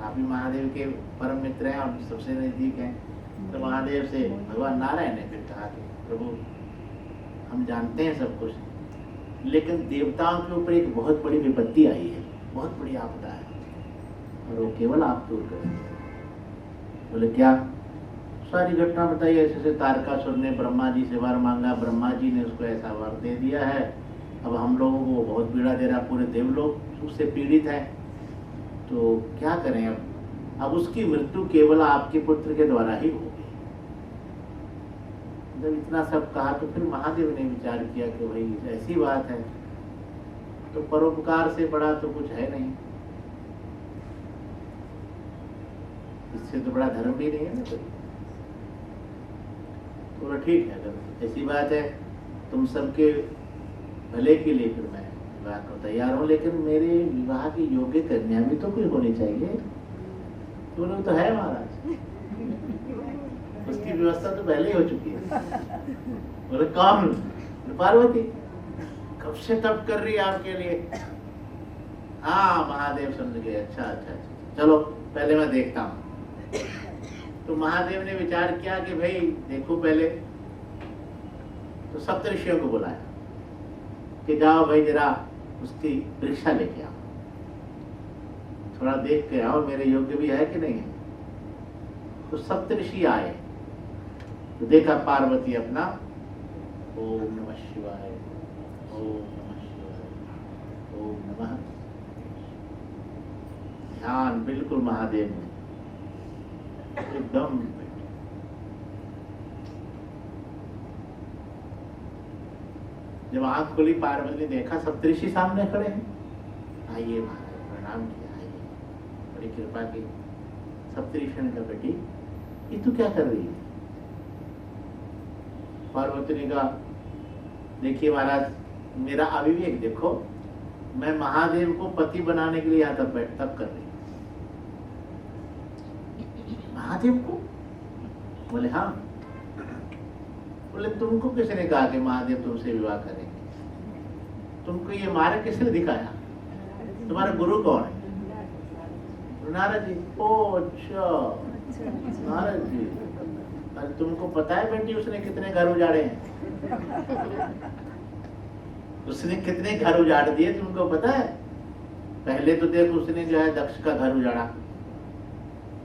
आप ही महादेव के परम मित्र हैं और सबसे नजदीक हैं। तो महादेव से भगवान नारायण ने फिर कहा कि प्रभु हम जानते हैं सब कुछ, लेकिन देवताओं के ऊपर एक बहुत बड़ी विपत्ति आई है, बहुत बड़ी आपदा है, और वो केवल आप दूर करेंगे। बोले क्या? सारी घटना बताइए। ऐसे तारकासुर ने ब्रह्मा जी से वर मांगा, ब्रह्मा जी ने उसको ऐसा वर दे दिया है, अब हम लोगों को बहुत पीड़ा दे रहा, पूरे देवलोक उससे पीड़ित है, तो क्या करें अब उसकी मृत्यु केवल आपके पुत्र के द्वारा ही होगी। जब इतना सब कहा तो फिर महादेव ने विचार किया कि भाई ऐसी बात है तो परोपकार से बड़ा तो कुछ है नहीं, इससे तो बड़ा धर्म भी नहीं है ना कोई। तो ठीक है, अगर ऐसी बात है तुम सबके भले के लिए फिर मैं विवाह को तैयार हूँ, लेकिन मेरे विवाह की योग्य कन्या भी तो कोई होनी चाहिए। तो लोग तो है महाराज, उसकी व्यवस्था तो पहले ही हो चुकी है। बोले कौन? पार्वती। कब से तप कर रही है आपके लिए? हाँ महादेव समझ गए, अच्छा अच्छा अच्छा चलो पहले मैं देखता हूँ। तो महादेव ने विचार किया कि भाई देखो पहले, तो सप्तऋषियों को बुलाया कि जाओ भाई जरा उसकी परीक्षा लेके आओ, थोड़ा देख के आओ मेरे योग्य भी है कि नहीं है। तो सप्तऋषि आए तो देखा पार्वती अपना ओम नमः शिवाय, ओम नमः शिवाय, ओम नमः, ध्यान बिल्कुल महादेव में एकदम। जब आंख खुली पार्वती ने देखा सप्तऋषि सामने खड़े हैं। आइए महाराज, प्रणाम किया, आइए, बड़ी कृपा की। सप्तऋषि ने कहा बेटी ये तू क्या कर रही है? पार्वती ने कहा देखिए महाराज मेरा अविवेक देखो, मैं महादेव को पति बनाने के लिए यहाँ तप कर रही हूँ। महादेव को? बोले हाँ। बोले तुमको किसने कहा कि महादेव तुमसे विवाह करेंगे? तुमको ये मार्ग किसने दिखाया? तुम्हारा गुरु कौन है? नारद जी। ओ अच्छा नारद जी। अरे तुमको पता है बेटी उसने कितने घर उजाड़े हैं? उसने कितने घर उजाड़ दिए तुमको पता है? पहले तो देख उसने जो है दक्ष का घर उजाड़ा,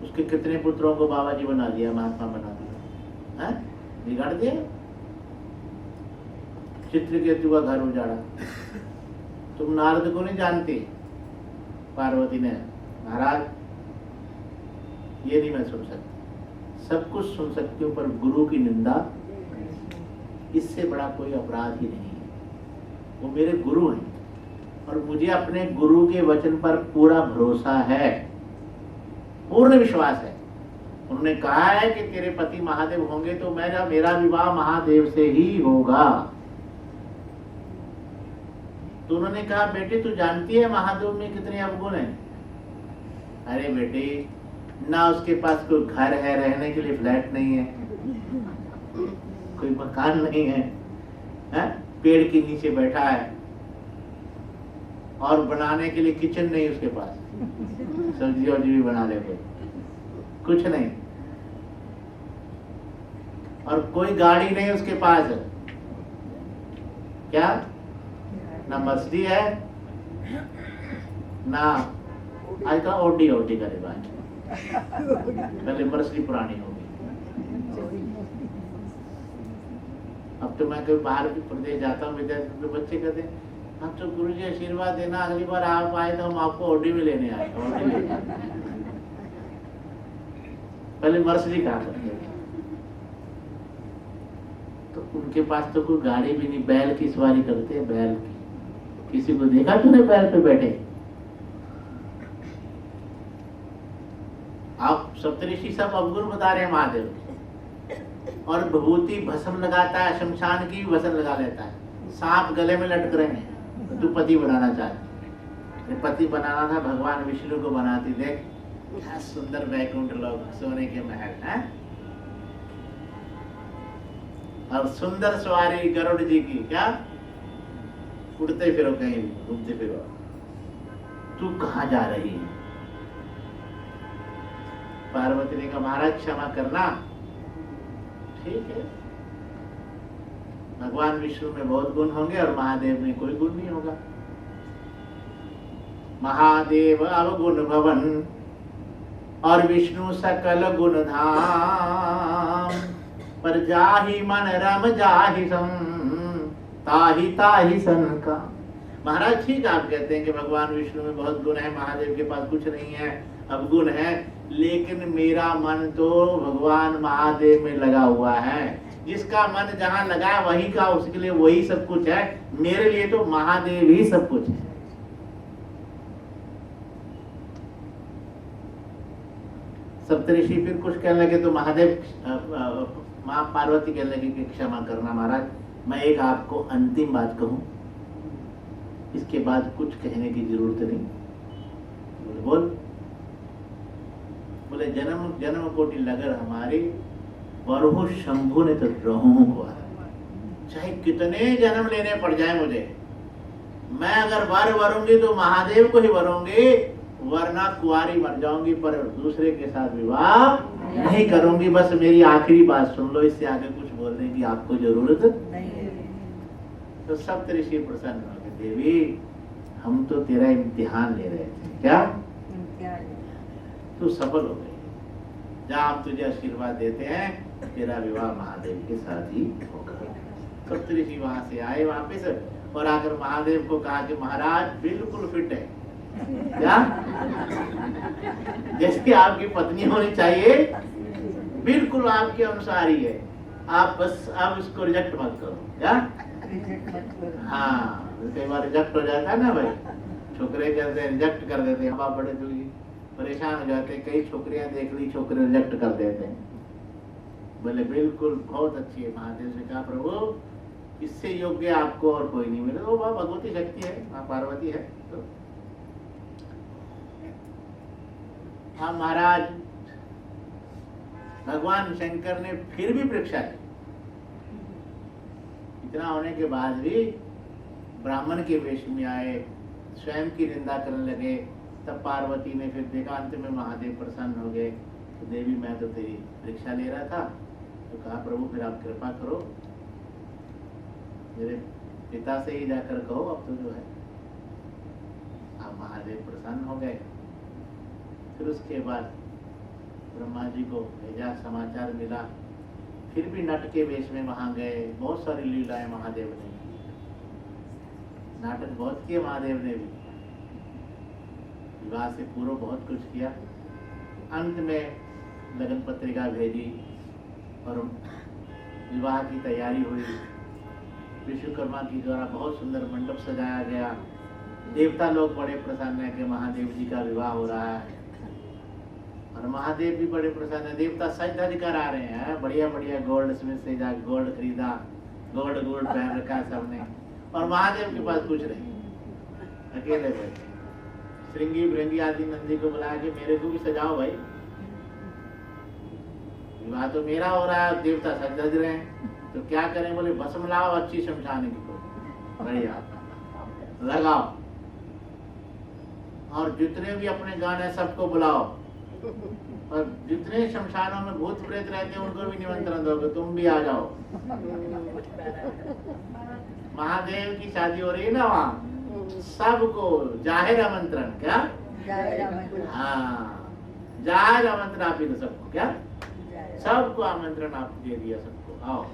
उसके कितने पुत्रों को बाबा जी बना दिया, महात्मा बना दिया, है बिगाड़ दिया। चित्रकेतु का घर उजाड़ा। तुम नारद को नहीं जानते, पार्वती ने, महाराज ये नहीं मैं सुन सकती, सब कुछ सुन सकती हूँ पर गुरु की निंदा, इससे बड़ा कोई अपराध ही नहीं है। वो मेरे गुरु हैं और मुझे अपने गुरु के वचन पर पूरा भरोसा है, पूर्ण विश्वास है। उन्होंने कहा है कि तेरे पति महादेव होंगे तो मेरा विवाह महादेव से ही होगा। तो उन्होंने कहा बेटी तू जानती है महादेव में कितने अवगुण हैं? अरे बेटी, ना उसके पास कोई घर है, रहने के लिए फ्लैट नहीं है, कोई मकान नहीं है, पेड़ के नीचे बैठा है और बनाने के लिए किचन नहीं उसके पास, सब्जी वब्जी भी बना ले कोई, कुछ नहीं, और कोई गाड़ी नहीं उसके पास। क्या? ना मर्सिडीज है, ना आजकल ओडी करेगा, पहले मर्सिडीज पुरानी होगी। अब तो मैं कभी बाहर भी प्रदेश जाता हूँ, विद्यार्थी तो बच्चे कहते हैं हम तो गुरुजी आशीर्वाद देना, अगली बार आप आए तो हम आपको ओडी में लेने आए, पहले मर्सिडीज कहा करते थे। तो उनके पास तो कोई गाड़ी भी नहीं, बैल की सवारी करते हैं, बैल की। किसी को देखा तूने बैल पे बैठे? आप सप्तऋषि सब अवगुण बता रहे हैं महादेव, और विभूति भस्म लगाता है, शमशान की भस्म लगा लेता है, सांप गले में लटक रहे हैं, तू पति बनाना चाहती, पति बनाना था भगवान विष्णु को बनाती, देख क्या सुंदर वैकुंठ लोक, सोने के महल है, और सुंदर सवारी गरुड़ जी की, क्या उड़ते फिरो, कहीं घूमते फिरो, तू कहाँ जा रही है? पार्वती ने कहा महाराज क्षमा करना। ठीक है, भगवान विष्णु में बहुत गुण होंगे और महादेव में कोई गुण नहीं होगा। महादेव अवगुण भवन और विष्णु सकल गुण धाम, पर जाहि मन रम जाहि सम, ताहि ताहि सन का। महाराज ठीक आप कहते हैं कि भगवान विष्णु में बहुत गुण है, महादेव के पास कुछ नहीं है, अवगुण है, लेकिन मेरा मन तो भगवान महादेव में लगा हुआ है। जिसका मन जहाँ लगा वही का उसके लिए वही सब कुछ है, मेरे लिए तो महादेव ही सब कुछ है। सप्तऋषि फिर कुछ कहने लगे तो महादेव माँ पार्वती कहने लगी कि क्षमा करना महाराज, मैं एक आपको अंतिम बात कहूं, इसके बाद कुछ कहने की जरूरत नहीं। बोले बोल। बोले जन्म जन्म कोटि लगर हमारी, वरहु शंभु ने तो रहूं को, चाहे कितने जन्म लेने पड़ जाए मुझे, मैं अगर वर वरूंगी तो महादेव को ही वरूंगी, वरना कुंवारी मर जाऊंगी, पर दूसरे के साथ विवाह नहीं करूंगी। बस मेरी आखिरी बात सुन लो, इससे आगे कुछ बोलने की आपको जरूरत नहीं। तो सप्तऋषि प्रसन्न हो गए, देवी हम तो तेरा इम्तिहान ले रहे थे, क्या तू सफल हो गई, जहाँ हम तुझे आशीर्वाद देते हैं तेरा विवाह महादेव के साथ ही होगा। सप्तऋषि वहां से आए वापिस और आकर महादेव को कहा कि महाराज बिल्कुल फिट है, क्या जैसे आपकी पत्नी होनी चाहिए, बिल्कुल आपके अनुसार ही है, आप बस अब इसको रिजेक्ट मत करो, क्या? हाँ, कई बार रिजेक्ट हो जाता है ना भाई, छोकरे कहते हैं रिजेक्ट कर देते हैं, बाप बड़े दुखी परेशान हो जाते हैं। कई छोकरियां देख ली, छोकरे रिजेक्ट कर देते हैं। बोले बिल्कुल बहुत अच्छी है। महादेव से कहा प्रभु इससे योग्य आपको और कोई नहीं मिले। वो भगवती शक्ति है, माँ पार्वती है। तो हाँ महाराज, भगवान शंकर ने फिर भी परीक्षा की। इतना होने के बाद भी ब्राह्मण के वेश में आए, स्वयं की निंदा करने लगे। तब पार्वती ने फिर देखा, अंत में महादेव प्रसन्न हो गए। तो देवी मैं तो तेरी परीक्षा ले रहा था। तो कहा प्रभु फिर आप कृपा करो, मेरे पिता से ही जाकर कहो अब तो जो है। आप महादेव प्रसन्न हो गए। फिर उसके बाद ब्रह्मा जी को भेजा, समाचार मिला। फिर भी नट के वेश में वहां गए। बहुत सारी लीलाएं महादेव ने, नाटक बहुत किए महादेव ने भी। विवाह से पूर्व बहुत कुछ किया। अंत में लगन पत्रिका भेजी और विवाह की तैयारी हुई। विश्वकर्मा की द्वारा बहुत सुंदर मंडप सजाया गया। देवता लोग बड़े प्रसन्न है कि महादेव जी का विवाह हो रहा है और महादेव भी बड़े प्रसन्न है। देवता सज धज कर आ रहे हैं, बढ़िया बढ़िया गोल्ड से जा गोल्ड खरीदा, गोल्ड पहन रखा सबने, और महादेव के पास कुछ नहीं, अकेले बैठे। श्रृंगी भृंगी आदि नंदी को बुला के मेरे को भी सजाओ भाई, विवाह तो मेरा हो रहा है, देवता सज धज रहे हैं, तो क्या करें? बोले भस्म लाओ अच्छी शमशान की को बढ़िया लगाओ, और जितने भी अपने गाने सबको बुलाओ, और जितने शमशानों में भूत प्रेत रहते हैं उनको भी निमंत्रण दोगे, तुम भी आ जाओ। महादेव की शादी हो रही है ना वहाँ, सबको जाहिर आमंत्रण। क्या? हाँ, जाहिर आमंत्रण आप ही दो सबको। क्या? सबको आमंत्रण आप दे दिया सबको, आओ।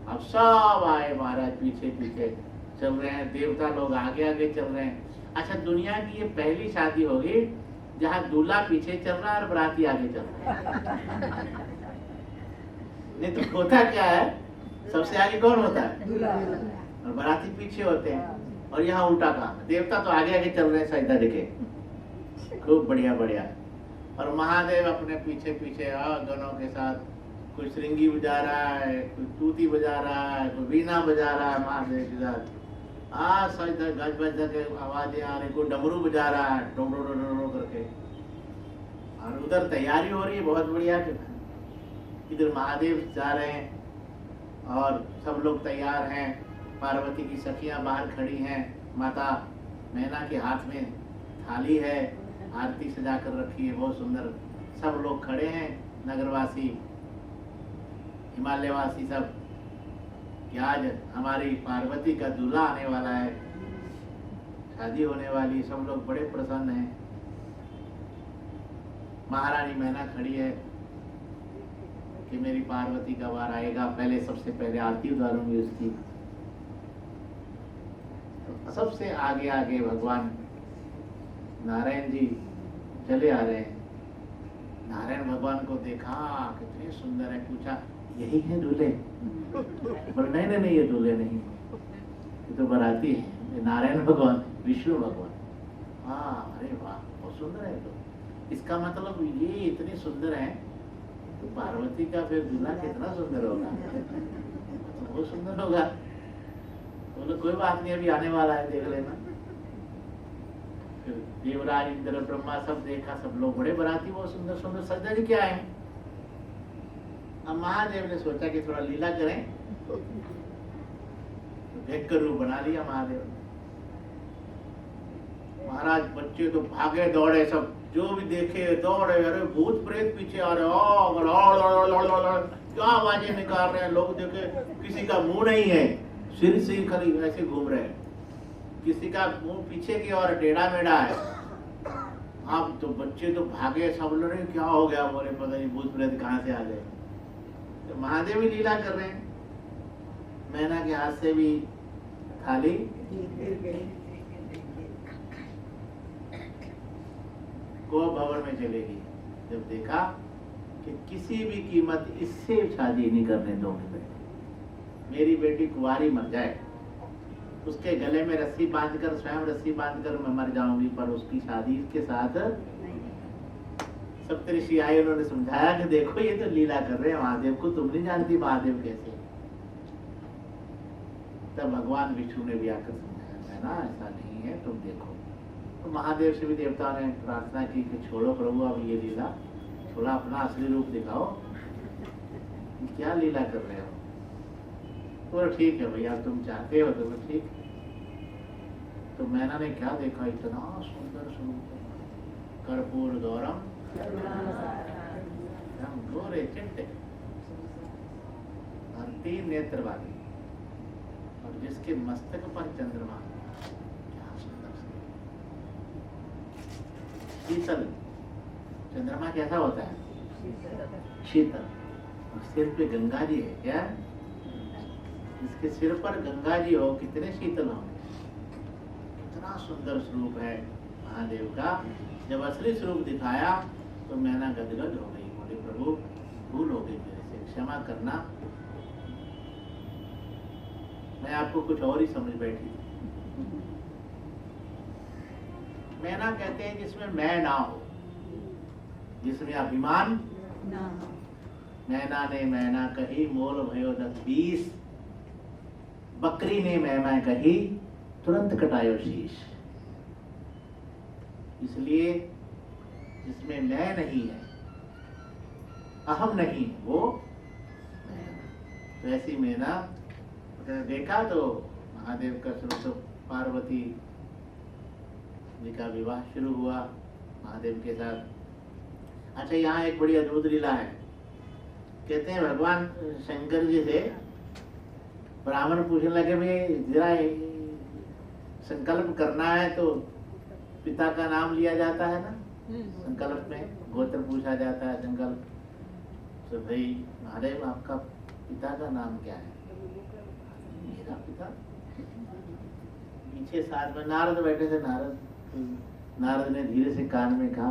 अब सब आए महाराज, पीछे पीछे चल रहे हैं, देवता लोग आगे आगे चल रहे हैं। अच्छा, दुनिया की ये पहली शादी होगी जहाँ दूल्हा पीछे चल रहा है और बराती आगे चल रहा है। नहीं तो होता क्या है, सबसे आगे कौन होता है? दूल्हा, और बराती पीछे होते हैं। और यहाँ उल्टा काम, देवता तो आगे आगे चल रहे हैं सजदा देखे, खूब बढ़िया बढ़िया, और महादेव अपने पीछे पीछे दोनों के साथ, कोई श्रृंगी बजा रहा है, कोई तूती बजा रहा है, कोई वीणा बजा रहा है महादेव के साथ, सजदा गज बज के आवाजें आ रही, कोई डमरू बजा रहा है डो करके, और उधर तैयारी हो रही है बहुत बढ़िया। इधर महादेव जा रहे हैं और सब लोग तैयार हैं। पार्वती की सखियां बाहर खड़ी हैं, माता मैना के हाथ में थाली है, आरती सजा कर रखी है बहुत सुंदर। सब लोग खड़े हैं, नगरवासी, हिमालयवासी, सब कि आज हमारी पार्वती का दूल्हा आने वाला है, शादी होने वाली। सब लोग बड़े प्रसन्न हैं। महारानी मैना खड़ी है कि मेरी पार्वती का वार आएगा, पहले सबसे पहले आरती उतारूंगी उसकी। तो सबसे आगे आगे भगवान नारायण जी चले आ रहे हैं। नारायण भगवान को देखा, कितने सुंदर है, पूछा यही है दूल्हे? पर नहीं, ये दूल्हे नहीं, ये तो बाराती है, ये नारायण भगवान, विष्णु भगवान। हाँ, अरे वाह, बहुत सुंदर है। तो इसका मतलब ये इतने सुंदर है तो पार्वती का फिर दूल्हा कितना सुंदर होगा, तो बहुत सुंदर होगा। तो कोई बात नहीं, अभी आने वाला है, देख लेना। फिर देवराज इंद्र ब्रह्मा सब देखा, सब लोग बड़े बराती, बहुत सुंदर सुंदर सज्जन क्या है। अब महादेव ने सोचा कि थोड़ा लीला करें, तो भेद रूप बना लिया महादेव। महाराज बच्चे तो भागे दौड़े, सब जो भी देखे दौड़े, अरे भूत प्रेत पीछे आ रहे, क्या आवाजें निकाल रहे हैं लोग। देखे किसी का मुंह नहीं है, सिर खाली ऐसे घूम रहे हैं, किसी का मुंह पीछे की ओर टेढ़ा मेढ़ा है। अब तो बच्चे तो भागे, सब लोग क्या हो गया, बोले पता नहीं भूत प्रेत कहाँ से आ गए। तो महादेव भी लीला कर रहे हैं। मैना के हाथ से भी थाली गो भवन में चलेगी। जब देखा कि किसी भी कीमत इससे शादी नहीं करने दूंगी, मेरी बेटी कुंवारी मर जाए, उसके गले में रस्सी बांधकर, स्वयं रस्सी बांधकर मैं मर जाऊंगी, पर उसकी शादी इसके साथ। सप्तऋषि आए, उन्होंने समझाया कि देखो ये तो लीला कर रहे हैं महादेव को, तुम नहीं जानती महादेव कैसे। तब भगवान विष्णु ने भी आकर समझाया, ना ऐसा नहीं है, तुम देखो। तो महादेव से भी देवता ने प्रार्थना की कि छोड़ो प्रभु अब ये लीला, थोड़ा अपना असली रूप दिखाओ, क्या लीला कर रहे हो। तो ठीक है भैया, तुम चाहते हो तो ठीक। तो मैना ने क्या देखा, इतना सुंदर स्वरूप, कर्पूर गौरम गोरे चिट्टे, और 3 नेत्र वाली, और जिसके मस्तक पर चंद्रमा, क्या सुंदर शीतल। चंद्रमा कैसा होता है? शीतल। और सिर पे गंगा जी है। क्या? जिसके सिर पर गंगा जी हो, कितने शीतल होंगे। कितना सुंदर स्वरूप है महादेव का। जब असली स्वरूप दिखाया तो मैना गदगद हो गई, बोले प्रभु भूल हो गई मेरे से, क्षमा करना, मैं आपको कुछ और ही समझ बैठी। मैना कहते हैं जिसमें मैं ना हो, जिसमें अभिमान ना मैना ने मैना कही मोल भयो 10-20, बकरी ने मैं कही तुरंत कटायो शीश। इसलिए जिसमें मैं नहीं है, अहम नहीं, वो मैना। तो ऐसी मैना देखा तो महादेव का स्वरूप, तो पार्वती जी का विवाह शुरू हुआ महादेव के साथ। अच्छा, यहाँ एक बड़ी अद्भुत लीला है। कहते हैं भगवान शंकर जी से ब्राह्मण पूछने लगे, भाई जरा संकल्प करना है तो पिता का नाम लिया जाता है ना, संकल्प में गोत्र पूछा जाता है संकल्प। तो भाई महादेव आपका पिता का नाम क्या है? मेरा पिता? पीछे साथ में नारद बैठे थे। नारद ने धीरे से कान में कहा,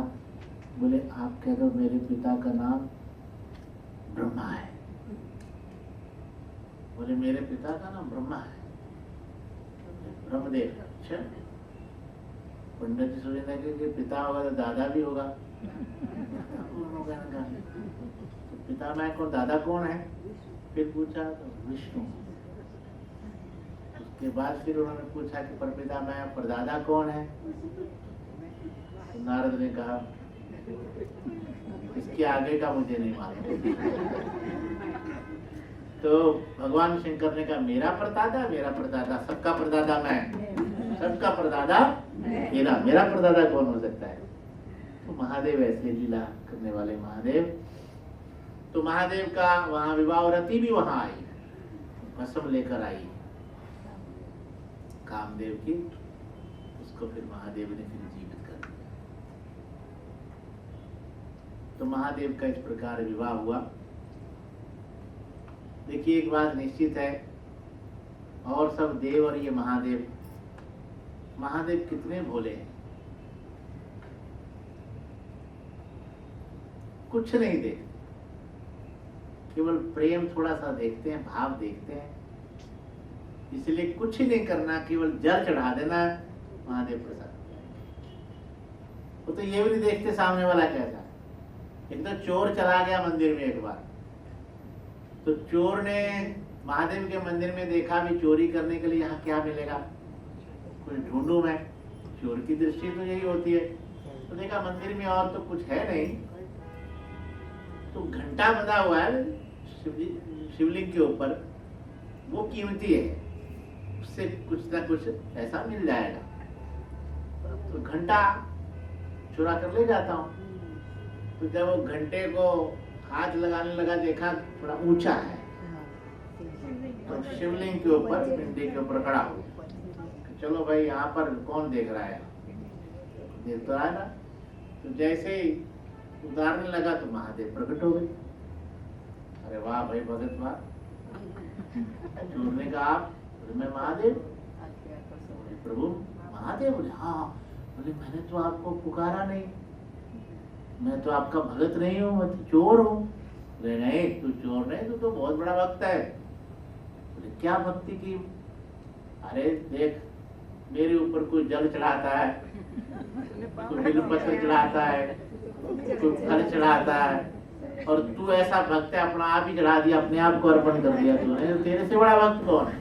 बोले आप कह दो मेरे पिता का नाम ब्रह्मा है। बोले मेरे पिता का नाम ब्रह्मा है, ब्रह्मदेव। अच्छा, पंडित जी सोचने लगे कि पिता होगा तो दादा भी होगा। तो पिता मैं कौन, दादा कौन है? फिर पूछा तो विष्णु। उसके बाद फिर उन्होंने पूछा कि परपिता मैं, परदादा कौन है? तो नारद ने कहा इसके आगे का मुझे नहीं मालूम। तो भगवान शंकर ने कहा मेरा परदादा, सबका परदादा मैं, सबका परदादा मेरा परदादा कौन हो सकता है? तो महादेव ऐसे लीला करने वाले महादेव। तो महादेव का वहां विवाह, रति भी वहां आई, भस्म लेकर आई कामदेव की। उसको फिर महादेव ने फिर जीवित कर दिया। तो महादेव का इस प्रकार विवाह हुआ। देखिए एक बात निश्चित है, और सब देव और ये महादेव कितने भोले हैं, कुछ नहीं देखते, केवल प्रेम थोड़ा सा देखते हैं, भाव देखते हैं। इसलिए कुछ ही नहीं करना, केवल जल चढ़ा देना, महादेव प्रसाद। वो तो ये भी नहीं देखते सामने वाला कैसा है। एक तो चोर चला गया मंदिर में एक बार, तो चोर ने महादेव के मंदिर में देखा भी चोरी करने के लिए यहाँ क्या मिलेगा, कुछ ढूंढूं मैं। चोर की दृष्टि तो यही होती है। तो देखा मंदिर में और तो कुछ है नहीं, तो घंटा बंधा हुआ है शिवलिंग के ऊपर, वो कीमती है, उससे कुछ ना कुछ ऐसा मिल जाएगा। तो घंटा चुरा कर ले जाता हूँ। तो जब वो घंटे को हाथ लगाने लगा, देखा थोड़ा ऊंचा है, तो शिवलिंग के ऊपर, पिंडी के ऊपर खड़ा हो। चलो भाई यहाँ पर कौन देख रहा है, देख तो रहा है ना। तो जैसे ही उतारने लगा तो महादेव प्रकट हो गए। अरे वाह भाई भगत वाह। चोर ने कहा आप? मैं महादेव। प्रभु महादेव? बोले हाँ। बोले मैंने तो आपको पुकारा नहीं, मैं तो आपका भगत नहीं हूँ, मैं तो चोर हूँ। बोले नहीं तू चोर नहीं, तू तो बहुत बड़ा भक्त है। बोले क्या भक्ति की? अरे देख मेरे ऊपर कोई जल चढ़ाता है, कोई बिल्वपत्र चढ़ाता है, कोई फल चढ़ाता है, और तू ऐसा भक्त है अपना आप ही चढ़ा दिया, अपने आप को अर्पण कर दिया तूने, तेरे से बड़ा भक्त कौन है?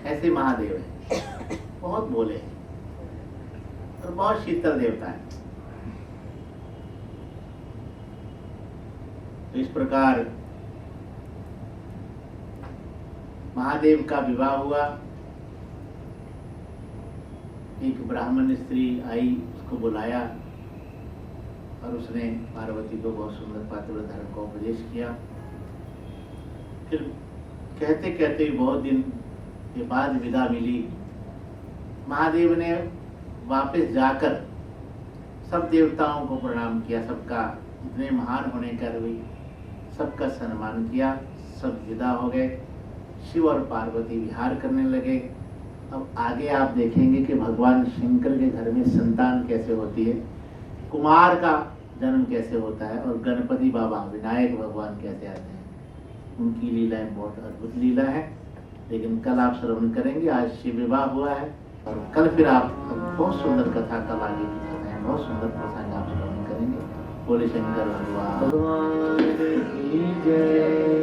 ऐसे महादेव है, बहुत बोले और बहुत शीतल देवता है। तो इस प्रकार महादेव का विवाह हुआ। एक ब्राह्मण स्त्री आई, उसको बुलाया और उसने पार्वती को बहुत सुंदर पातिव्रत धर्म का उपदेश किया। फिर कहते कहते बहुत दिन के बाद विदा मिली। महादेव ने वापस जाकर सब देवताओं को प्रणाम किया, सबका इतने महान होने का भी सबका सम्मान किया। सब विदा हो गए। शिव और पार्वती विहार करने लगे। अब आगे आप देखेंगे कि भगवान शंकर के घर में संतान कैसे होती है, कुमार का जन्म कैसे होता है और गणपति बाबा विनायक भगवान कैसे आते हैं। उनकी लीलाएं बहुत अद्भुत लीला है। लेकिन कल आप श्रवण करेंगे, आज शिव विवाह हुआ है और कल फिर आप बहुत सुंदर कथा कल आगे की कथाएं, बहुत सुंदर प्रसंग आप श्रवण करेंगे। बोले शंकर भगवान की जय।